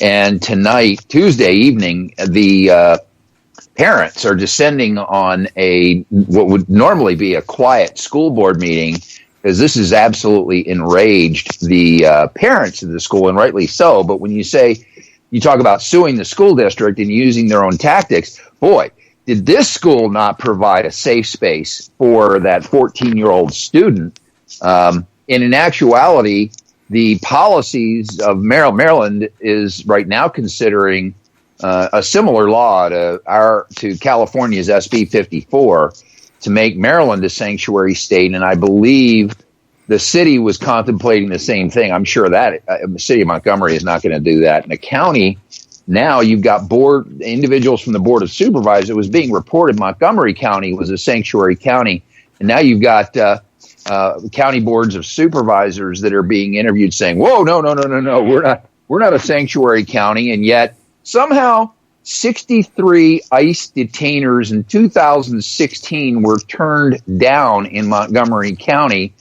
S9: And tonight, Tuesday evening, the parents are descending on what would normally be a quiet school board meeting, because this has absolutely enraged the parents of the school, and rightly so. But when you talk about suing the school district and using their own tactics, boy, did this school not provide a safe space for that 14-year-old student. And in actuality, the policies of Maryland is right now considering a similar law to California's SB 54 to make Maryland a sanctuary state. And I believe the city was contemplating the same thing. I'm sure that the city of Montgomery is not going to do that. In the county, now you've got individuals from the Board of Supervisors. It was being reported Montgomery County was a sanctuary county. And now you've got county boards of supervisors that are being interviewed saying, whoa, no, we're not a sanctuary county. And yet somehow 63 ICE detainers in 2016 were turned down in Montgomery County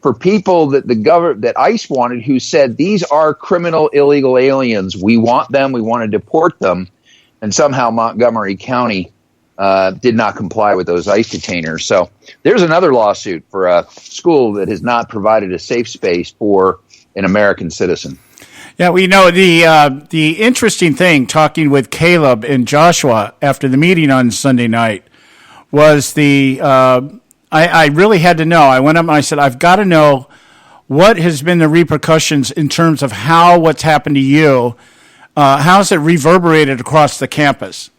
S9: for people that ICE wanted, who said, these are criminal illegal aliens. We want them. We want to deport them. And somehow Montgomery County did not comply with those ICE detainers. So there's another lawsuit for a school that has not provided a safe space for an American citizen.
S2: Yeah, we know the interesting thing, talking with Caleb and Joshua after the meeting on Sunday night, was I really had to know. I went up and I said, I've got to know what has been the repercussions in terms of what's happened to you. How's it reverberated across the campus?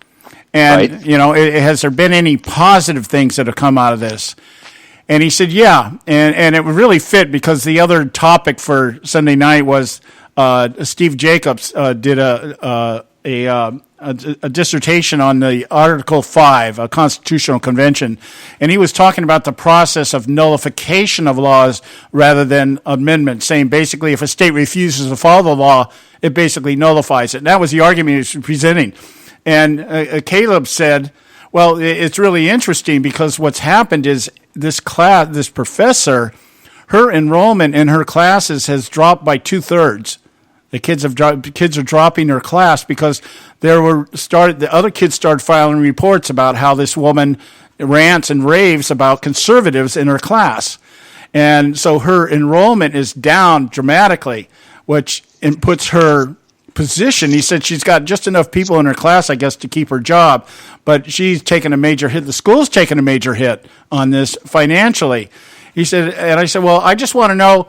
S2: And, right. Has there been any positive things that have come out of this? And he said, yeah. And it would really fit, because the other topic for Sunday night was Steve Jacobs did a dissertation on the Article 5, a constitutional convention, and he was talking about the process of nullification of laws rather than amendment, saying basically if a state refuses to follow the law, it basically nullifies it. And that was the argument he was presenting. And Caleb said, well, it's really interesting, because what's happened is this professor, her enrollment in her classes has dropped by 2/3. The kids are dropping their class because the other kids started filing reports about how this woman rants and raves about conservatives in her class. And so her enrollment is down dramatically, which puts her position. He said she's got just enough people in her class, I guess, to keep her job, but she's taken a major hit. The school's taken a major hit on this financially. He said, and I said, well, I just want to know,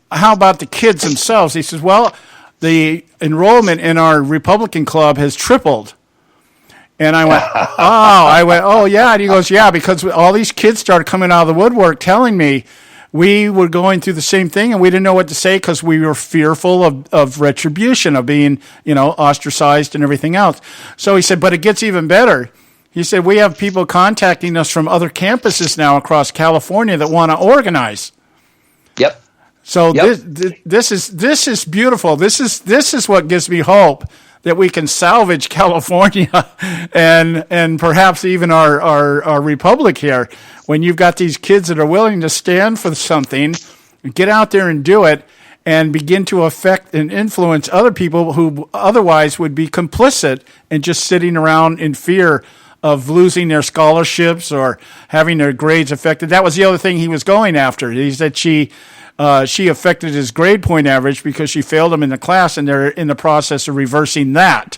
S2: how about the kids themselves? He says, well, the enrollment in our Republican club has tripled. And I went, oh, yeah. And he goes, yeah, because all these kids started coming out of the woodwork telling me we were going through the same thing, and we didn't know what to say because we were fearful of retribution, of being, ostracized and everything else. So he said, but it gets even better. He said, we have people contacting us from other campuses now across California that want to organize.
S9: Yep.
S2: So this is beautiful. This is what gives me hope that we can salvage California and perhaps even our republic here. When you've got these kids that are willing to stand for something, get out there and do it, and begin to affect and influence other people who otherwise would be complicit and just sitting around in fear of losing their scholarships or having their grades affected. That was the other thing he was going after. He said she affected his grade point average because she failed him in the class, and they're in the process of reversing that.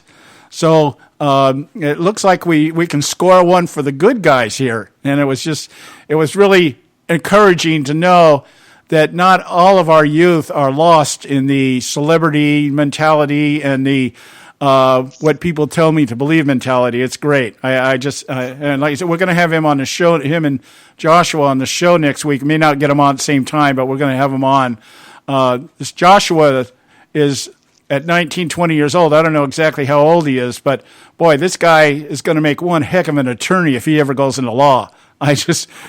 S2: So it looks like we can score one for the good guys here. And it was really encouraging to know that not all of our youth are lost in the celebrity mentality and the what people tell me to believe mentality. It's great. And like I said, we're going to have him on the show, him and Joshua on the show next week. We may not get him on at the same time, but we're going to have him on. This Joshua is at 19, 20 years old. I don't know exactly how old he is, but boy, this guy is going to make one heck of an attorney if he ever goes into law.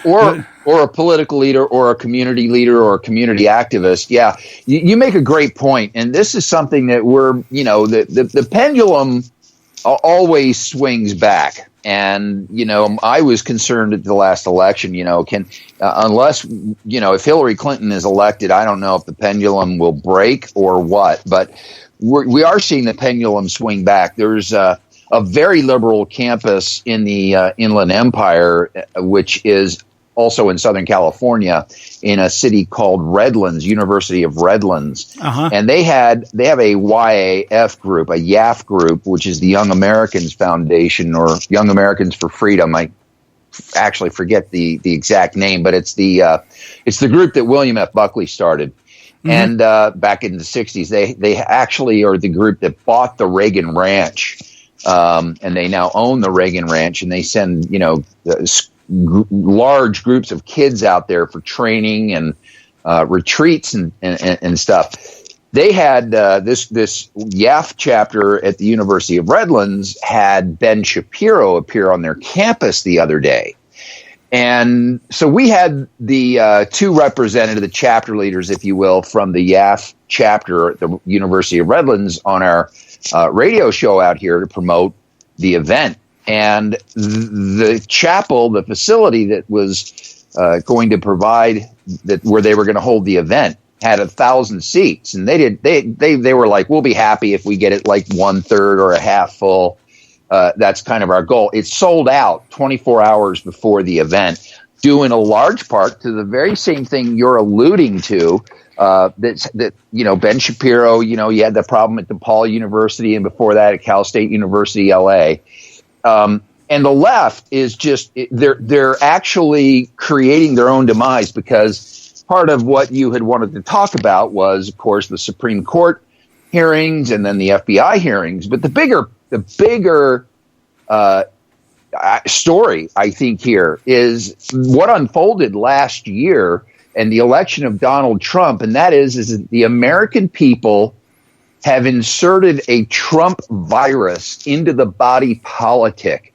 S2: Or
S9: a political leader, or a community leader, or a community activist. Yeah, you make a great point, and this is something that the pendulum always swings back. And I was concerned at the last election. Unless if Hillary Clinton is elected, I don't know if the pendulum will break or what. But we are seeing the pendulum swing back. There's a very liberal campus in the Inland Empire, which is also in Southern California, in a city called Redlands, University of Redlands. And they have a YAF group, a YAF group, which is the Young Americans Foundation, or Young Americans for Freedom. I actually forget the exact name, but it's the group that William F. Buckley started. And back in the 60s, they actually are the group that bought the Reagan Ranch. And they now own the Reagan Ranch, and they send, large groups of kids out there for training and retreats and stuff. They had this YAF chapter at the University of Redlands had Ben Shapiro appear on their campus the other day. And so we had the two representatives, the chapter leaders, if you will, from the YAF chapter at the University of Redlands on our radio show out here to promote the event. And the chapel, the facility that was going to provide that, where they were going to hold the event, had 1,000 seats. And they were like, we'll be happy if we get it like 1/3 or a half full. That's kind of our goal. It sold out 24 hours before the event, due in a large part to the very same thing you're alluding to. Ben Shapiro, you had the problem at DePaul University, and before that at Cal State University, LA. And the left is just, they're actually creating their own demise, because part of what you had wanted to talk about was, of course, the Supreme Court hearings and then the FBI hearings. But the bigger story, I think, here is what unfolded last year and the election of Donald Trump. And that is that the American people have inserted a Trump virus into the body politic.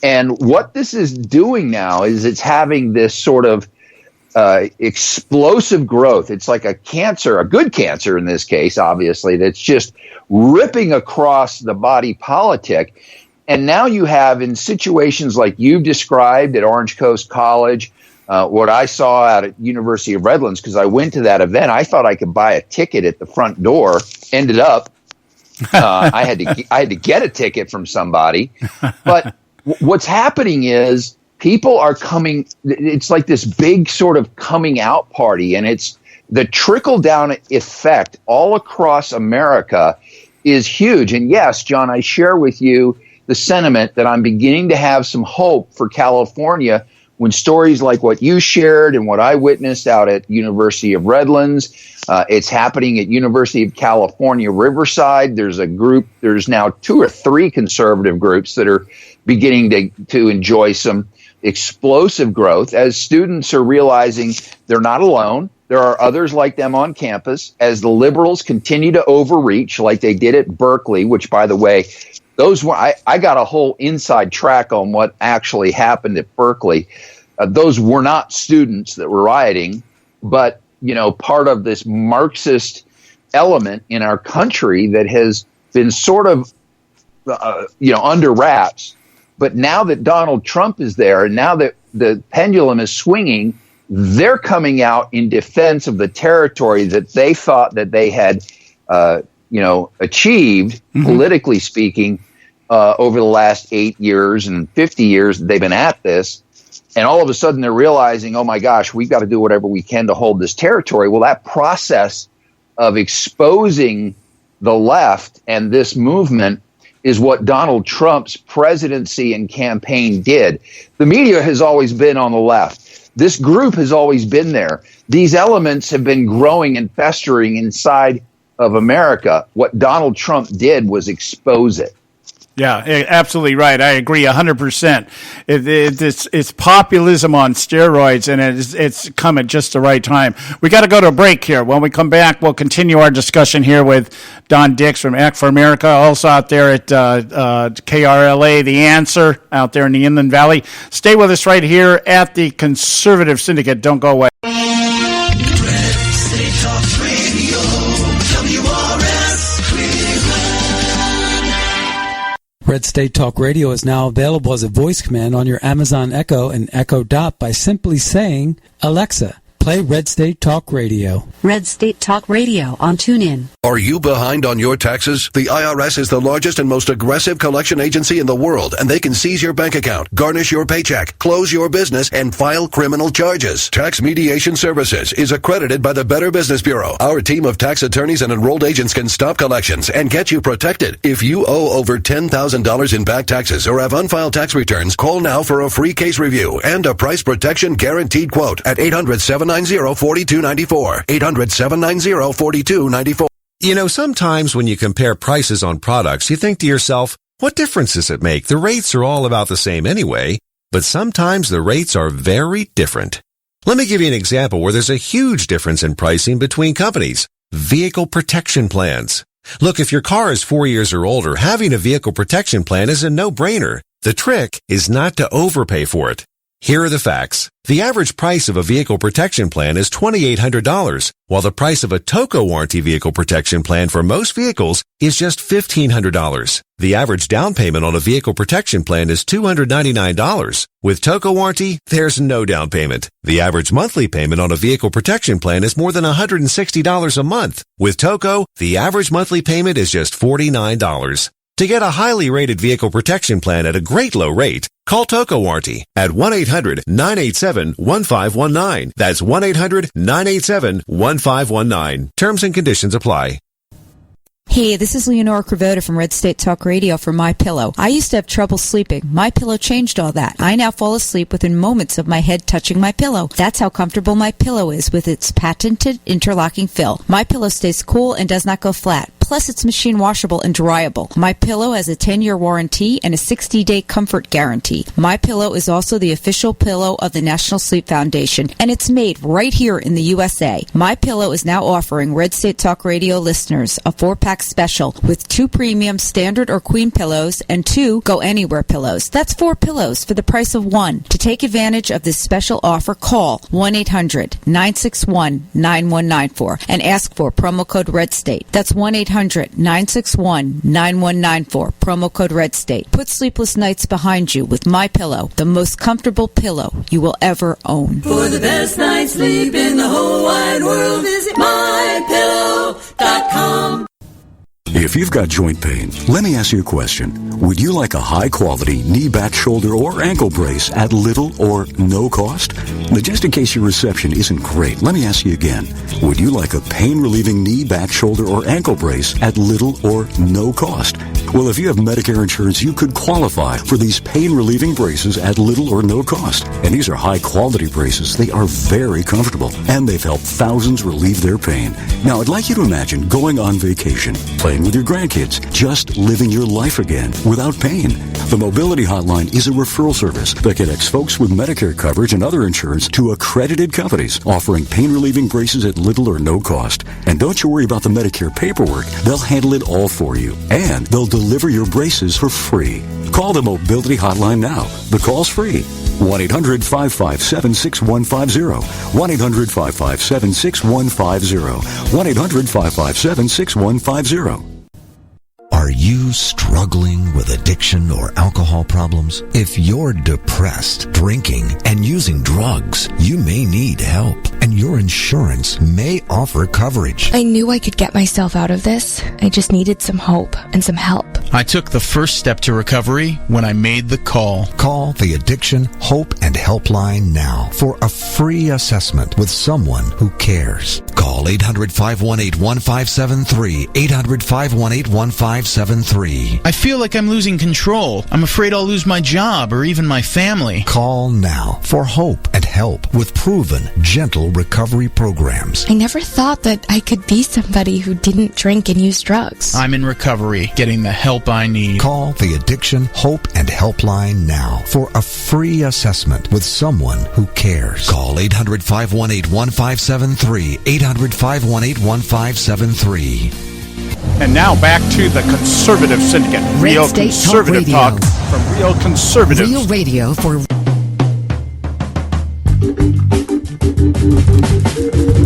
S9: And what this is doing now is it's having this sort of explosive growth. It's like a cancer, a good cancer in this case, obviously, that's just ripping across the body politic. And now you have, in situations like you've described at Orange Coast College, what I saw out at University of Redlands, because I went to that event, I thought I could buy a ticket at the front door. Ended up, I had to get a ticket from somebody. But what's happening is people are coming. It's like this big sort of coming out party, and it's the trickle down effect all across America is huge. And yes, John, I share with you the sentiment that I'm beginning to have some hope for California when stories like what you shared and what I witnessed out at University of Redlands, it's happening at University of California, Riverside. There's a group, there's now 2 or 3 conservative groups that are beginning to enjoy some explosive growth as students are realizing they're not alone. There are others like them on campus as the liberals continue to overreach like they did at Berkeley, which, by the way, those were, I got a whole inside track on what actually happened at Berkeley. Those were not students that were rioting, but, part of this Marxist element in our country that has been sort of, under wraps. But now that Donald Trump is there, and now that the pendulum is swinging, they're coming out in defense of the territory that they thought that they had, achieved, politically speaking, over the last 8 years and 50 years that they've been at this. And all of a sudden they're realizing, oh my gosh, we've got to do whatever we can to hold this territory. Well, that process of exposing the left and this movement is what Donald Trump's presidency and campaign did. The media has always been on the left. This group has always been there. These elements have been growing and festering inside of America. What Donald Trump did was expose it.
S2: Yeah, absolutely right. I agree 100%. It's populism on steroids, and it's come at just the right time. We got to go to a break here. When we come back, we'll continue our discussion here with Don Dix from Act for America, also out there at KRLA, The Answer, out there in the Inland Valley. Stay with us right here at the Conservative Syndicate. Don't go away.
S10: Red State Talk Radio is now available as a voice command on your Amazon Echo and Echo Dot by simply saying, Alexa, play Red State Talk Radio.
S13: Red State Talk Radio on TuneIn.
S12: Are you behind on your taxes? The IRS is the largest and most aggressive collection agency in the world, and they can seize your bank account, garnish your paycheck, close your business, and file criminal charges. Tax Mediation Services is accredited by the Better Business Bureau. Our team of tax attorneys and enrolled agents can stop collections and get you protected. If you owe over $10,000 in back taxes or have unfiled tax returns, call now for a free case review and a price protection guaranteed quote at 800-790-4294. 800-790-4294.
S14: You know, sometimes when you compare prices on products, you think to yourself, what difference does it make? The rates are all about the same anyway, but sometimes the rates are very different. Let me give you an example where there's a huge difference in pricing between companies. Vehicle protection plans. Look, if your car is 4 years or older, having a vehicle protection plan is a no-brainer. The trick is not to overpay for it. Here are the facts. The average price of a vehicle protection plan is $2,800, while the price of a TOCO warranty vehicle protection plan for most vehicles is just $1,500. The average down payment on a vehicle protection plan is $299. With TOCO warranty, there's no down payment. The average monthly payment on a vehicle protection plan is more than $160 a month. With TOCO, the average monthly payment is just $49. To get a highly rated vehicle protection plan at a great low rate, call TOCO Warranty at 1-800-987-1519. That's 1-800-987-1519. Terms and conditions apply.
S15: Hey, this is Leonora Cravota from Red State Talk Radio for MyPillow. I used to have trouble sleeping. MyPillow changed all that. I now fall asleep within moments of my head touching my pillow. That's how comfortable MyPillow is with its patented interlocking fill. MyPillow stays cool and does not go flat. Plus, it's machine washable and dryable. MyPillow has a 10-year warranty and a 60-day comfort guarantee. MyPillow is also the official pillow of the National Sleep Foundation, and it's made right here in the USA. MyPillow is now offering Red State Talk Radio listeners a 4-pack special with 2 premium standard or queen pillows and 2 go anywhere pillows. That's 4 pillows for the price of 1. To take advantage of this special offer, call 1-800-961-9194 and ask for promo code RedState. That's 1-800-961-9194, promo code RedState. Put sleepless nights behind you with MyPillow, the most comfortable pillow you will ever own.
S16: For the best night's sleep in the whole wide world, visit MyPillow.com.
S18: If you've got joint pain, let me ask you a question. Would you like a high-quality knee, back, shoulder, or ankle brace at little or no cost? Now, just in case your reception isn't great, let me ask you again. Would you like a pain-relieving knee, back, shoulder, or ankle brace at little or no cost? Well, if you have Medicare insurance, you could qualify for these pain-relieving braces at little or no cost. And these are high-quality braces. They are very comfortable, and they've helped thousands relieve their pain. Now, I'd like you to imagine going on vacation, playing with your grandkids, just living your life again without pain. The Mobility Hotline is a referral service that connects folks with Medicare coverage and other insurance to accredited companies offering pain-relieving braces at little or no cost. And don't you worry about the Medicare paperwork. They'll handle it all for you. And they'll deliver your braces for free. Call the Mobility Hotline now. The call's free. 1-800-557-6150. 1-800-557-6150. 1-800-557-6150.
S19: Are you struggling with addiction or alcohol problems? If you're depressed, drinking, and using drugs, you may need help. and your insurance may offer coverage.
S1: I knew I could get myself out of this. I just needed some hope and some help.
S11: I took the first step to recovery when I made the call.
S19: Call the Addiction Hope and Helpline now for a free assessment with someone who cares. Call 800-518-1573, 800-518-1573.
S11: I feel like I'm losing control. I'm afraid I'll lose my job or even my family.
S19: Call now for hope and help with proven, gentle recovery programs.
S1: I never thought that I could be somebody who didn't drink and use drugs.
S11: I'm in recovery, getting the help I need.
S19: Call the Addiction Hope and Helpline now for a free assessment with someone who cares. Call 800-518-1573, 800-518-1573.
S2: And now back to the Conservative Syndicate. Real conservative talk from real conservatives.
S13: Real radio for...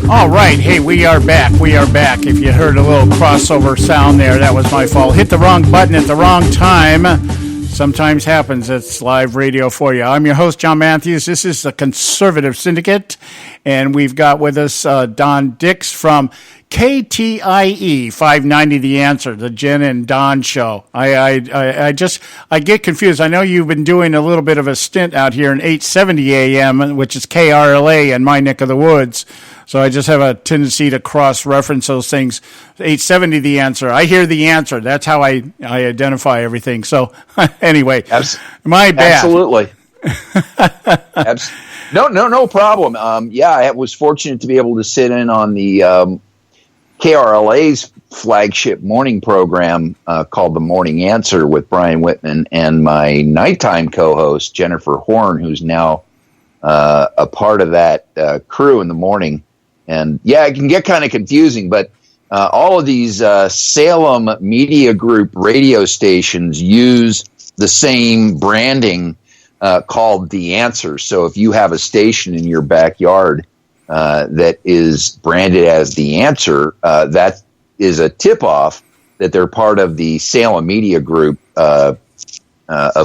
S2: All right. Hey, we are back. We are back. If you heard a little crossover sound there, that was my fault. Hit the wrong button at the wrong time. Sometimes happens. It's live radio for you. I'm your host, John Matthews. This is the Conservative Syndicate, and we've got with us Don Dix from KTIE 590 The Answer, the Jen and Don show. I get confused. I know you've been doing a little bit of a stint out here in 870 AM, which is KRLA in my neck of the woods. So I just have a tendency to cross-reference those things. 870 The Answer. I hear The Answer. That's how I identify everything. So anyway, my bad.
S9: Absolutely. No problem. I was fortunate to be able to sit in on the KRLA's flagship morning program called The Morning Answer with Brian Whitman and my nighttime co-host, Jennifer Horn, who's now a part of that crew in the morning. And yeah, it can get kind of confusing, but all of these Salem Media Group radio stations use the same branding called The Answer. So if you have a station in your backyard that is branded as The Answer, that is a tip-off that they're part of the Salem Media Group of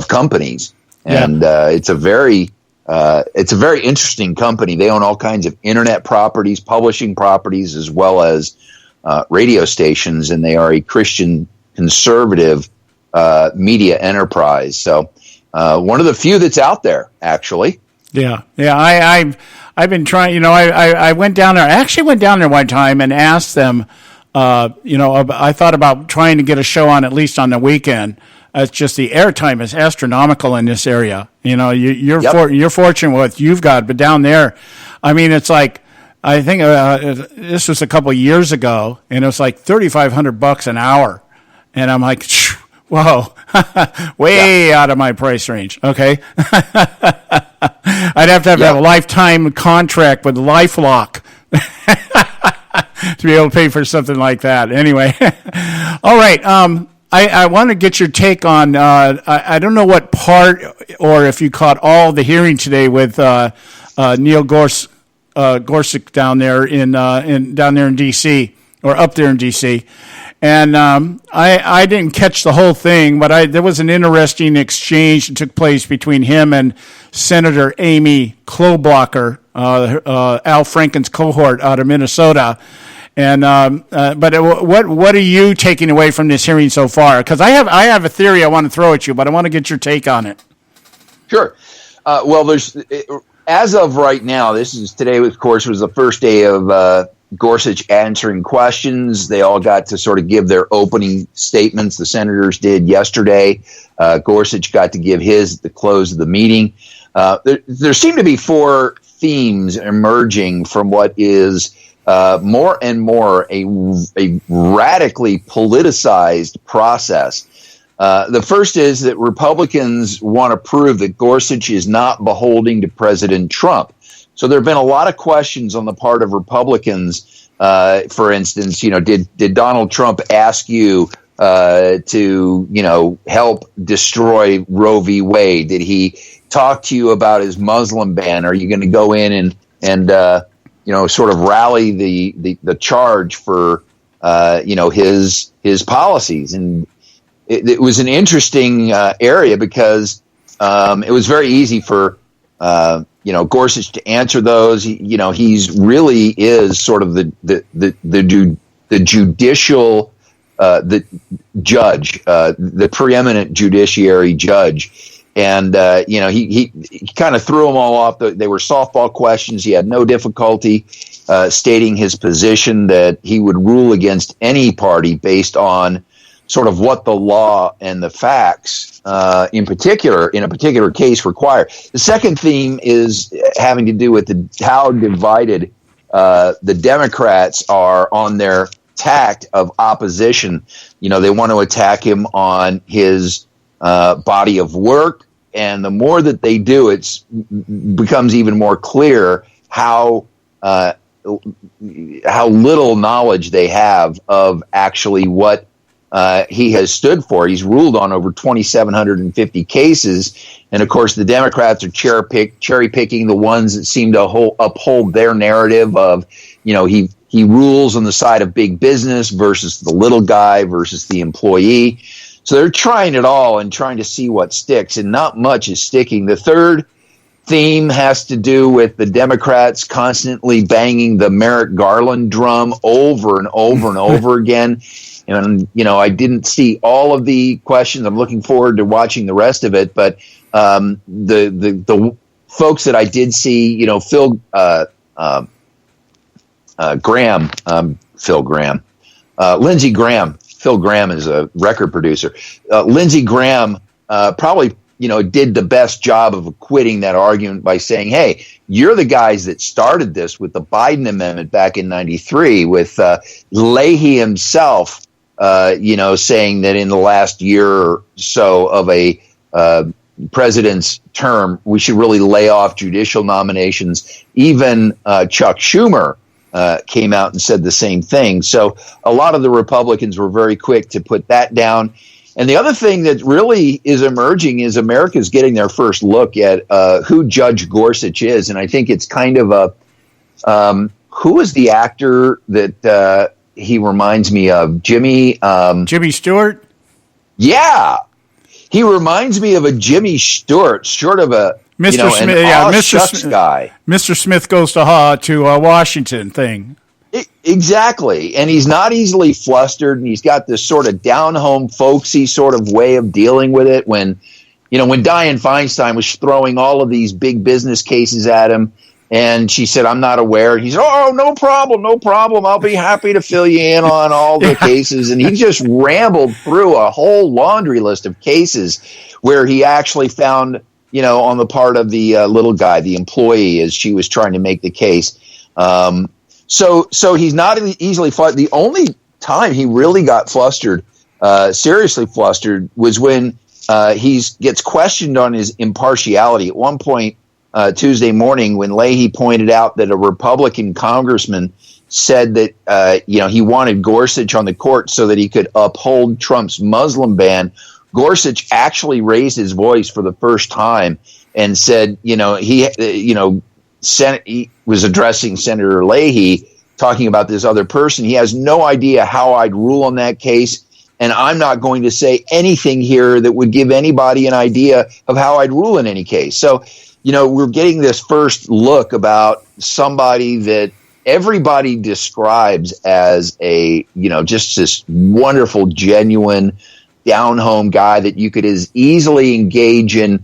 S9: companies. And it's a very interesting company. They own all kinds of internet properties, publishing properties, as well as radio stations, and they are a Christian conservative media enterprise. So one of the few that's out there, actually.
S2: Yeah. I've been trying. I went down there. I actually went down there one time and asked them. I thought about trying to get a show on at least on the weekend. It's just the airtime is astronomical in this area. You're fortunate with what you've got, but down there, I mean, it's like, I think this was a couple of years ago, and it was like $3,500 an hour, and I'm like, whoa, way out of my price range. Okay, I'd have to have a lifetime contract with LifeLock to be able to pay for something like that. Anyway, all right. I want to get your take on, I don't know what part, or if you caught all the hearing today with Neil Gorsuch down there in D.C., or up there in D.C., and I didn't catch the whole thing, but there was an interesting exchange that took place between him and Senator Amy Klobuchar, Al Franken's cohort out of Minnesota. And but what are you taking away from this hearing so far? Because I have a theory I want to throw at you, but I want to get your take on it.
S9: Sure. Well, as of right now, today, of course, was the first day of Gorsuch answering questions. They all got to sort of give their opening statements. The senators did yesterday. Gorsuch got to give his at the close of the meeting. There seem to be four themes emerging from what is more and more a radically politicized process. The first is that Republicans want to prove that Gorsuch is not beholden to President Trump. So there have been a lot of questions on the part of Republicans. For instance, did Donald Trump ask you to help destroy Roe v. Wade? Did he talk to you about his Muslim ban? Are you going to go in and sort of rally the charge for his policies? And it was an interesting area because it was very easy for Gorsuch to answer those. He's really is sort of the judicial the judge, the preeminent judiciary judge. And, he kind of threw them all off. They were softball questions. He had no difficulty stating his position that he would rule against any party based on sort of what the law and the facts, in a particular case, require. The second theme is having to do with how divided the Democrats are on their tact of opposition. They want to attack him on his body of work. And the more that they do, it becomes even more clear how little knowledge they have of actually what he has stood for. He's ruled on over 2,750 cases. And of course, the Democrats are cherry picking the ones that seem to uphold their narrative of, he rules on the side of big business versus the little guy versus the employee. So they're trying it all and trying to see what sticks, and not much is sticking. The third theme has to do with the Democrats constantly banging the Merrick Garland drum over and over and over again. And, I didn't see all of the questions. I'm looking forward to watching the rest of it. But the folks that I did see, Phil Graham, Lindsey Graham. Phil Graham is a record producer. Lindsey Graham probably, did the best job of acquitting that argument by saying, hey, you're the guys that started this with the Biden amendment back in 93 with Leahy himself, saying that in the last year or so of a president's term, we should really lay off judicial nominations. Even Chuck Schumer came out and said the same thing. So a lot of the Republicans were very quick to put that down. And the other thing that really is emerging is America's getting their first look at who Judge Gorsuch is. And I think it's kind of who is the actor that he reminds me of? Jimmy
S2: Stewart?
S9: Yeah. He reminds me of a Jimmy Stewart, sort of a
S2: Mr. Smith,
S9: Mr. guy.
S2: Mr. Smith goes to Washington thing.
S9: Exactly. And he's not easily flustered, and he's got this sort of down-home, folksy sort of way of dealing with it. When Dianne Feinstein was throwing all of these big business cases at him, and she said, I'm not aware. And he said, oh, no problem. I'll be happy to fill you in on all the cases. And he just rambled through a whole laundry list of cases where he actually found, on the part of the little guy, the employee, as she was trying to make the case. So he's not easily flustered. The only time he really got flustered, seriously flustered, was when he gets questioned on his impartiality. At one point Tuesday morning, when Leahy pointed out that a Republican congressman said that he wanted Gorsuch on the court so that he could uphold Trump's Muslim ban, Gorsuch actually raised his voice for the first time and said, he was addressing Senator Leahy, talking about this other person. He has no idea how I'd rule on that case, and I'm not going to say anything here that would give anybody an idea of how I'd rule in any case. So, we're getting this first look about somebody that everybody describes as a, just this wonderful, genuine, down-home guy that you could as easily engage in,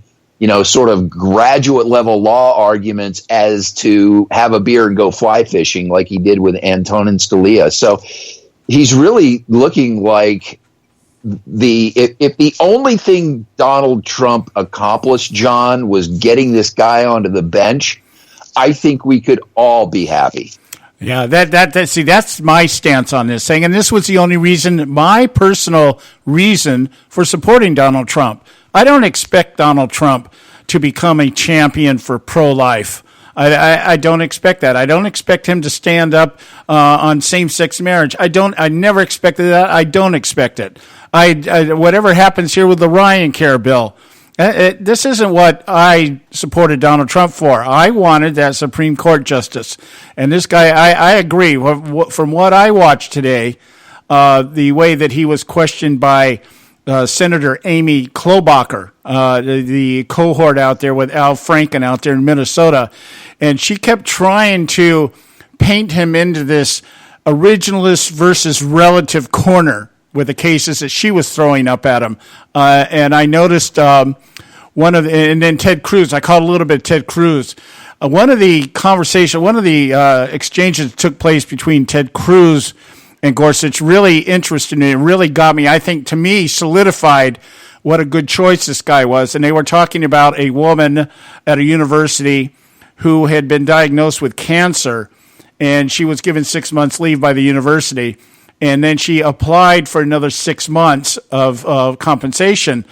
S9: sort of graduate level law arguments as to have a beer and go fly fishing like he did with Antonin Scalia. So he's really looking like if the only thing Donald Trump accomplished, John, was getting this guy onto the bench, I think we could all be happy.
S2: Yeah, that's my stance on this thing. And this was the only reason, my personal reason for supporting Donald Trump. I don't expect Donald Trump to become a champion for pro-life. I don't expect that. I don't expect him to stand up on same-sex marriage. I never expected that. I don't expect it. Whatever happens here with the Ryan Care bill, this isn't what I supported Donald Trump for. I wanted that Supreme Court justice. And this guy, I agree. From what I watched today, the way that he was questioned by Senator Amy Klobuchar, the cohort out there with Al Franken out there in Minnesota, and she kept trying to paint him into this originalist versus relative corner with the cases that she was throwing up at him. And I noticed and then Ted Cruz, I caught a little bit of Ted Cruz. One of the exchanges that took place between Ted Cruz and Gorsuch really interested me. It really got me, I think, to me, solidified what a good choice this guy was. And they were talking about a woman at a university who had been diagnosed with cancer, and she was given 6 months leave by the university. And then she applied for another 6 months of compensation.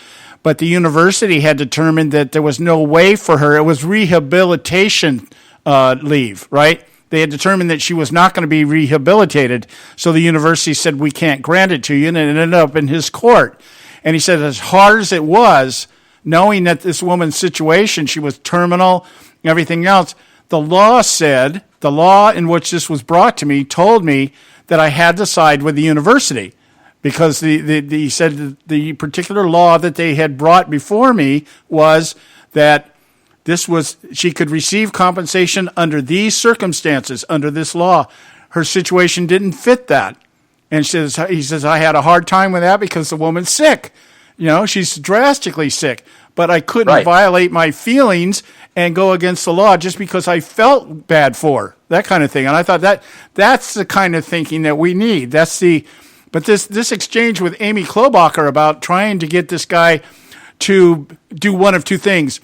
S2: But the university had determined that there was no way for her. It was rehabilitation leave, right? They had determined that she was not going to be rehabilitated. So the university said, we can't grant it to you. And it ended up in his court. And he said, as hard as it was, knowing that this woman's situation, she was terminal, everything else, the law in which this was brought to me told me that I had to side with the university. Because he said the particular law that they had brought before me was that she could receive compensation under these circumstances, under this law. Her situation didn't fit that. And he says, I had a hard time with that because the woman's sick. She's drastically sick. But I couldn't violate my feelings and go against the law just because I felt bad for her, that kind of thing. And I thought that's the kind of thinking that we need. But this exchange with Amy Klobuchar about trying to get this guy to do one of two things: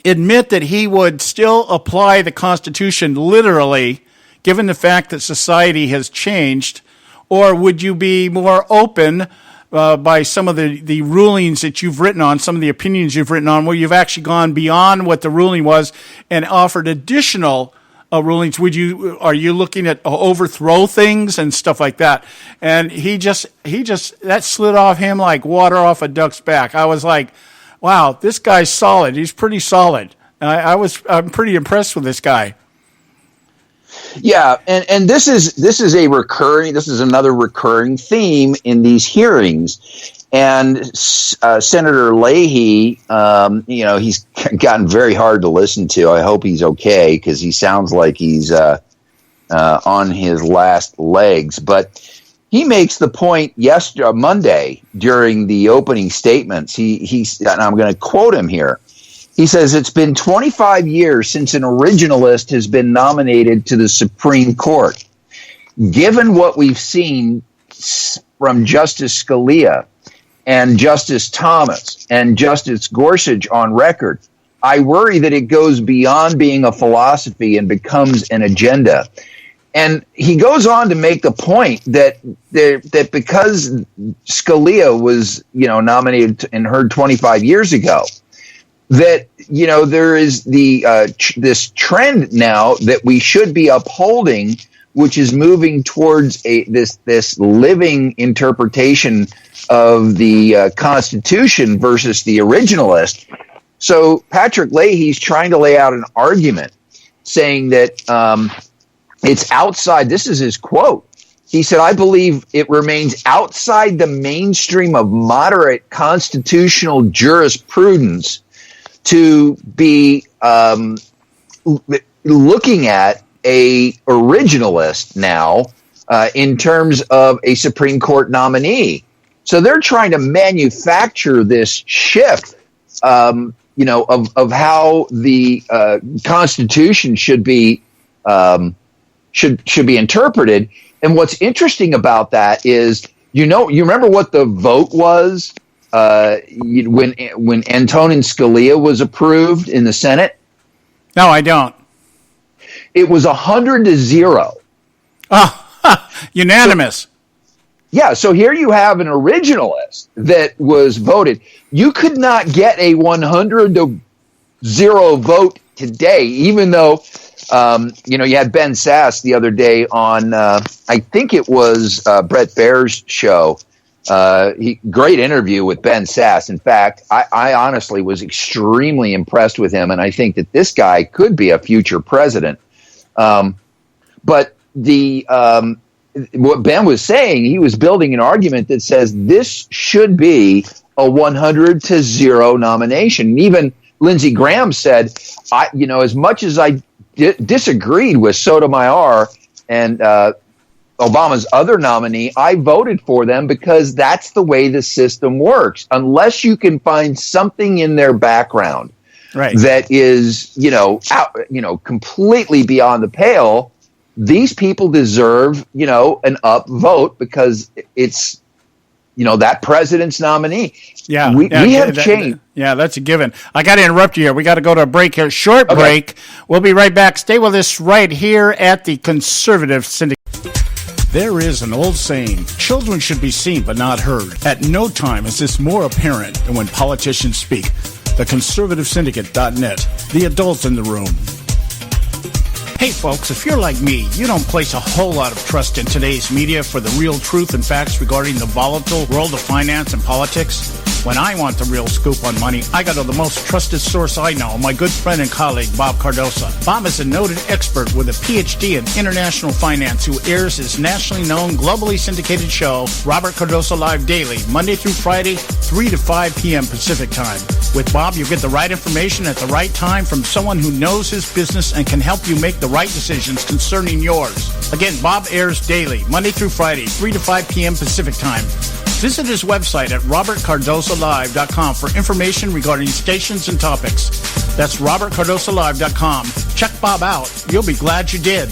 S2: admit that he would still apply the Constitution literally, given the fact that society has changed, or would you be more open by some of the rulings that you've written on, some of the opinions you've written on, where you've actually gone beyond what the ruling was and offered additional rulings? Are you looking at overthrow things and stuff like that? And he just that slid off him like water off a duck's back. I was like, wow, this guy's solid. He's pretty solid. I'm pretty impressed with this guy.
S9: Yeah, and this is another recurring theme in these hearings. And Senator Leahy, he's gotten very hard to listen to. I hope he's okay, because he sounds like he's on his last legs. But he makes the point Monday during the opening statements. And I'm going to quote him here. He says, it's been 25 years since an originalist has been nominated to the Supreme Court. Given what we've seen from Justice Scalia and Justice Thomas and Justice Gorsuch on record, I worry that it goes beyond being a philosophy and becomes an agenda. And he goes on to make the point that because Scalia was, nominated and heard 25 years ago, that there is this trend now that we should be upholding, which is moving towards this living interpretation of the Constitution versus the originalist. So Patrick Leahy's trying to lay out an argument saying that it's outside. This is his quote. He said, I believe it remains outside the mainstream of moderate constitutional jurisprudence to be looking at a originalist now in terms of a Supreme Court nominee. So they're trying to manufacture this shift, of how the Constitution should be interpreted. And what's interesting about that is, you remember what the vote was when Antonin Scalia was approved in the Senate?
S2: No, I don't.
S9: It was 100-0.
S2: Oh, unanimous.
S9: So here you have an originalist that was voted. You could not get a 100-0 vote today, even though you had Ben Sass the other day on, I think it was Brett Baer's show. Great interview with Ben Sass. In fact, I honestly was extremely impressed with him, and I think that this guy could be a future president. But the what Ben was saying, he was building an argument that says this should be a 100-0 nomination. And even Lindsey Graham said, as much as I disagreed with Sotomayor and Obama's other nominee, I voted for them because that's the way the system works. Unless you can find something in their background that is, completely beyond the pale, these people deserve, an upvote because it's, that president's nominee.
S2: Yeah,
S9: we have changed.
S2: Yeah, that's a given. I got to interrupt you here. We got to go to a break here. Short break. We'll be right back. Stay with us right here at the Conservative Syndicate. There is an old saying, children should be seen but not heard. At no time is this more apparent than when politicians speak. TheConservativeSyndicate.net, the adults in the room. Hey folks, if you're like me, you don't place a whole lot of trust in today's media for the real truth and facts regarding the volatile world of finance and politics. When I want the real scoop on money, I go to the most trusted source I know, my good friend and colleague, Bob Cardoso. Bob is a noted expert with a PhD in international finance who airs his nationally known, globally syndicated show, Robert Cardoso Live Daily, Monday through Friday, 3 to 5 p.m. Pacific Time. With Bob, you get the right information at the right time from someone who knows his business and can help you make the right decisions concerning yours. Again, Bob airs daily, Monday through Friday, 3 to 5 p.m. Pacific Time. Visit his website at robertcardosolive.com for information regarding stations and topics. That's robertcardosolive.com. Check Bob out. You'll be glad you did.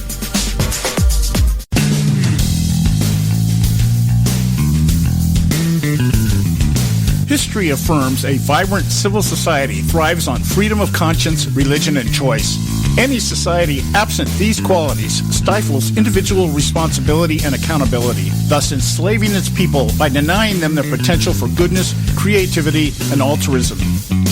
S2: History affirms a vibrant civil society thrives on freedom of conscience, religion, and choice. Any society absent these qualities stifles individual responsibility and accountability, thus enslaving its people by denying them their potential for goodness, creativity, and altruism.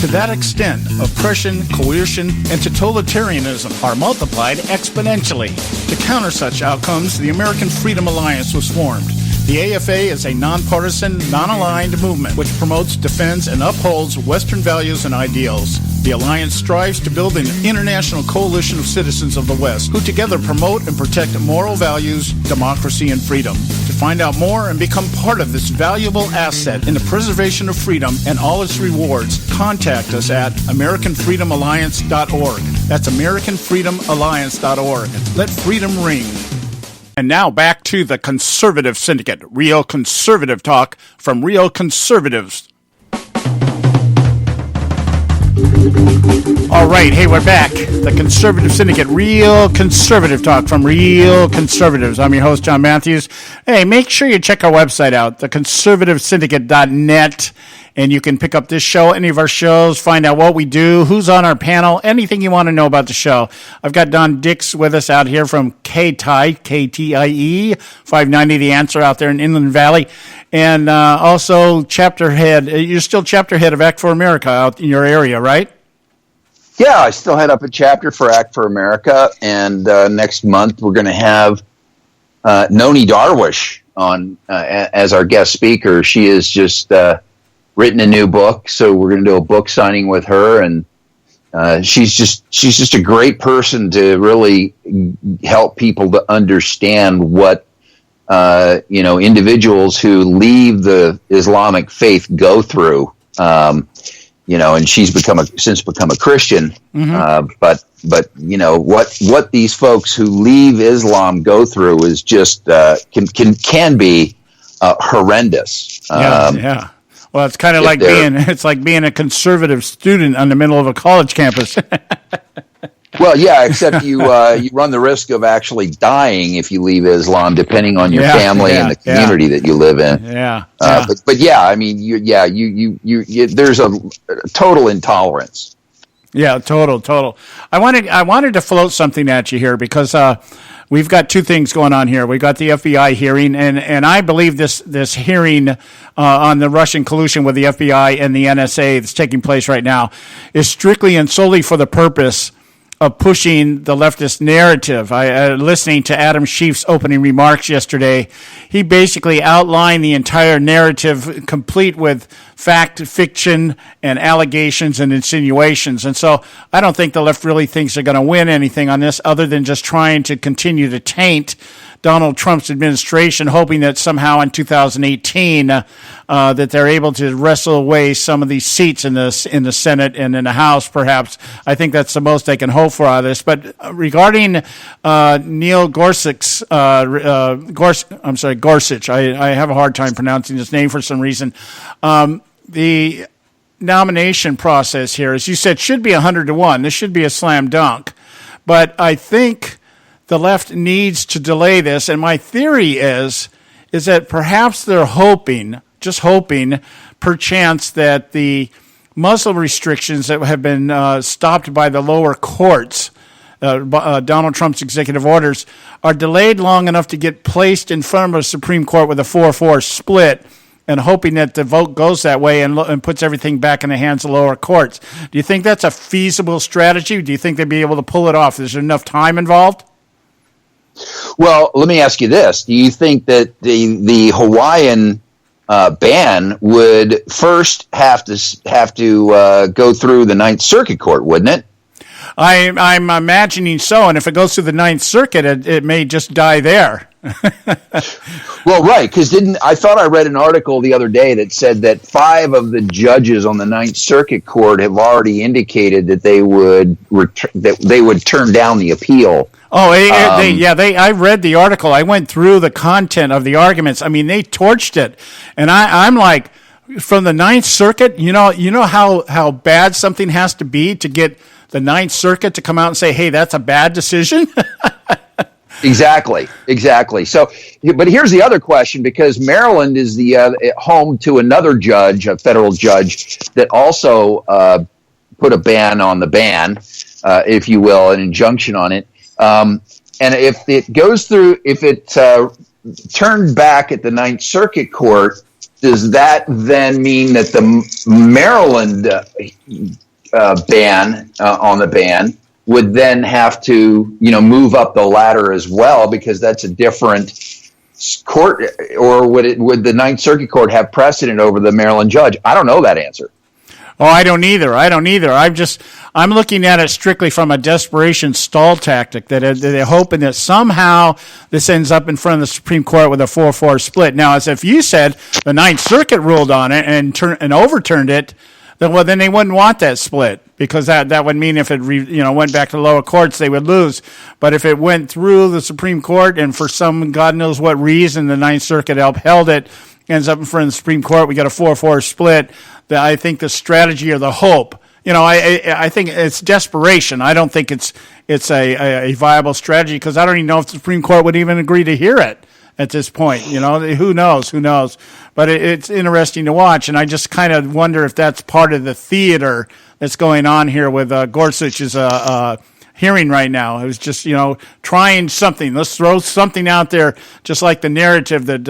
S2: To that extent, oppression, coercion, and totalitarianism are multiplied exponentially. To counter such outcomes, the American Freedom Alliance was formed. The AFA is a nonpartisan, non-aligned movement which promotes, defends, and upholds Western values and ideals. The Alliance strives to build an international coalition of citizens of the West who together promote and protect moral values, democracy, and freedom. To find out more and become part of this valuable asset in the preservation of freedom and all its rewards, contact us at AmericanFreedomAlliance.org. That's AmericanFreedomAlliance.org. Let freedom ring. And now back to the Conservative Syndicate, real conservative talk from real conservatives. All right, hey, we're back. The Conservative Syndicate, real conservative talk from real conservatives. I'm your host, John Matthews. Hey, make sure you check our website out, theconservativesyndicate.net. And you can pick up this show, any of our shows, find out what we do, who's on our panel, anything you want to know about the show. I've got Don Dix with us out here from KTIE, K-T-I-E, 590 The Answer out there in Inland Valley. And also chapter head, you're still chapter head of Act for America out in your area, right?
S9: Yeah, I still head up a chapter for Act for America. And next month we're going to have Noni Darwish on as our guest speaker. She is just... written a new book, so we're going to do a book signing with her, and she's just a great person to really help people to understand what individuals who leave the Islamic faith go through. And she's since become a Christian, but what these folks who leave Islam go through is just can be horrendous.
S2: Yeah. Well, it's kind of like being a conservative student on the middle of a college campus.
S9: Well, yeah, except you run the risk of actually dying if you leave Islam, depending on your family and the community that you live in. But yeah, I mean, there's a total intolerance.
S2: Yeah, total. I wanted to float something at you here because we've got two things going on here. We've got the FBI hearing, and I believe this hearing on the Russian collusion with the FBI and the NSA that's taking place right now is strictly and solely for the purpose of pushing the leftist narrative. Listening to Adam Schiff's opening remarks yesterday, he basically outlined the entire narrative complete with fact, fiction, and allegations and insinuations. And so I don't think the left really thinks they're going to win anything on this other than just trying to continue to taint Donald Trump's administration, hoping that somehow in 2018 that they're able to wrestle away some of these seats in the Senate and in the House, perhaps. I think that's the most they can hope for out of this. But regarding Neil Gorsuch's, Gorsuch, I have a hard time pronouncing his name for some reason. The nomination process here, as you said, should be 100-1. This should be a slam dunk. But I think the left needs to delay this, and my theory is that perhaps they're hoping, perchance, that the Muslim restrictions that have been stopped by the lower courts, Donald Trump's executive orders, are delayed long enough to get placed in front of a Supreme Court with a 4-4 split, and hoping that the vote goes that way and puts everything back in the hands of lower courts. Do you think that's a feasible strategy? Do you think they'd be able to pull it off? Is there enough time involved?
S9: Well, let me ask you this. Do you think that the Hawaiian ban would first have to go through the Ninth Circuit Court, wouldn't it?
S2: I'm imagining so, and if it goes through the Ninth Circuit, it may just die there.
S9: Well, right, because I thought I read an article the other day that said that 5 of the judges on the Ninth Circuit Court have already indicated that they would turn down the appeal.
S2: Oh, I read the article. I went through the content of the arguments. I mean, they torched it, and I'm like, from the Ninth Circuit, you know how bad something has to be to get the Ninth Circuit to come out and say, "Hey, that's a bad decision."
S9: Exactly. So, but here's the other question, because Maryland is the home to another judge, a federal judge, that also put a ban on the ban, if you will, an injunction on it. And if it goes through, if it turned back at the Ninth Circuit Court, does that then mean that the Maryland ban on the ban would then have to, move up the ladder as well, because that's a different court? Or would the Ninth Circuit Court have precedent over the Maryland judge? I don't know that answer.
S2: Oh, I don't either. I'm looking at it strictly from a desperation stall tactic, that they're hoping that somehow this ends up in front of the Supreme Court with a 4-4 split. Now, as if you said, the Ninth Circuit ruled on it and overturned it, then they wouldn't want that split, because that would mean if it went back to the lower courts, they would lose. But if it went through the Supreme Court and for some God knows what reason the Ninth Circuit upheld it, ends up in front of the Supreme Court, we got a 4-4 split, that I think the strategy or the hope, I think it's desperation. I don't think it's a viable strategy, because I don't even know if the Supreme Court would even agree to hear it at this point. Who knows? But it's interesting to watch, and I just kind of wonder if that's part of the theater that's going on here with Gorsuch's hearing right now. It was just, trying something. Let's throw something out there, just like the narrative that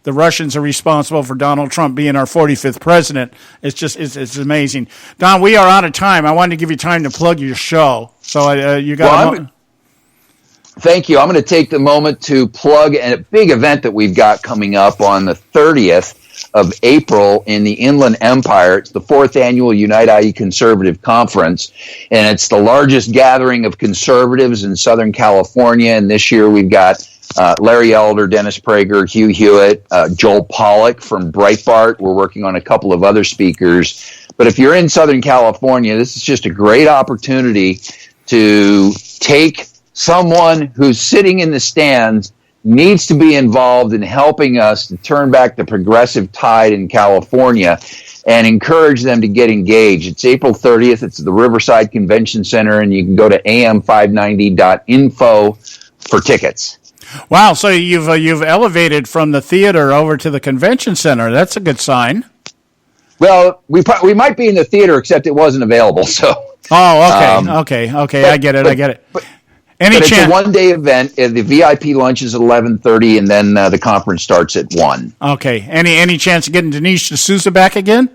S2: the Russians are responsible for Donald Trump being our 45th president. It's amazing. Don, we are out of time. I wanted to give you time to plug your show. So you got
S9: Thank you. I'm going to take the moment to plug a big event that we've got coming up on the 30th of April in the Inland Empire. It's the 4th annual Unite IE Conservative Conference, and it's the largest gathering of conservatives in Southern California. And this year we've got Larry Elder, Dennis Prager, Hugh Hewitt, Joel Pollack from Breitbart. We're working on a couple of other speakers. But if you're in Southern California, this is just a great opportunity to take someone who's sitting in the stands, needs to be involved in helping us to turn back the progressive tide in California, and encourage them to get engaged. It's April 30th. It's at the Riverside Convention Center, and you can go to am590.info for tickets.
S2: Wow, so you've elevated from the theater over to the convention center. That's a good sign.
S9: Well, we might be in the theater, except it wasn't available. So.
S2: Oh, okay. I get it.
S9: But it's a one-day event. The VIP lunch is at 11:30, and then the conference starts at 1.
S2: Okay. Any chance of getting Dinesh D'Souza back again?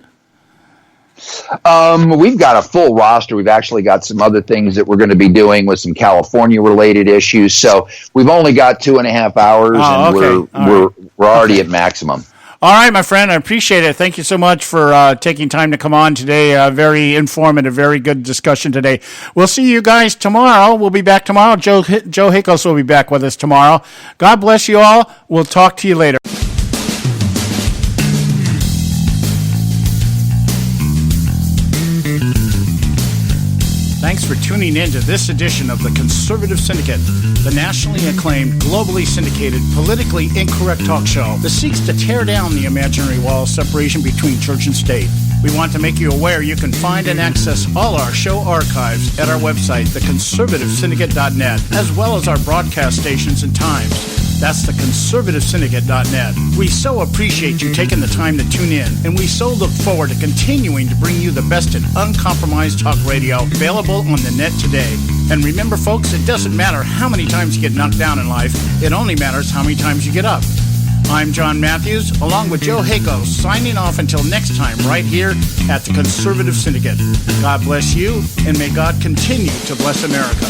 S9: We've got a full roster. We've actually got some other things that we're going to be doing with some California-related issues. So we've only got 2.5 hours, and we're already at maximum.
S2: All right, my friend, I appreciate it. Thank you so much for taking time to come on today. Very informative, very good discussion today. We'll see you guys tomorrow. We'll be back tomorrow. Joe Hickos will be back with us tomorrow. God bless you all. We'll talk to you later. Thanks for tuning in to this edition of the Conservative Syndicate, the nationally acclaimed, globally syndicated, politically incorrect talk show that seeks to tear down the imaginary wall of separation between church and state. We want to make you aware you can find and access all our show archives at our website, theconservativesyndicate.net, as well as our broadcast stations and times. That's theconservativesyndicate.net. We so appreciate you taking the time to tune in, and we so look forward to continuing to bring you the best in uncompromised talk radio available on the net today. And remember, folks, it doesn't matter how many times you get knocked down in life. It only matters how many times you get up. I'm John Matthews, along with Joe Hickos, signing off until next time right here at the Conservative Syndicate. God bless you, and may God continue to bless America.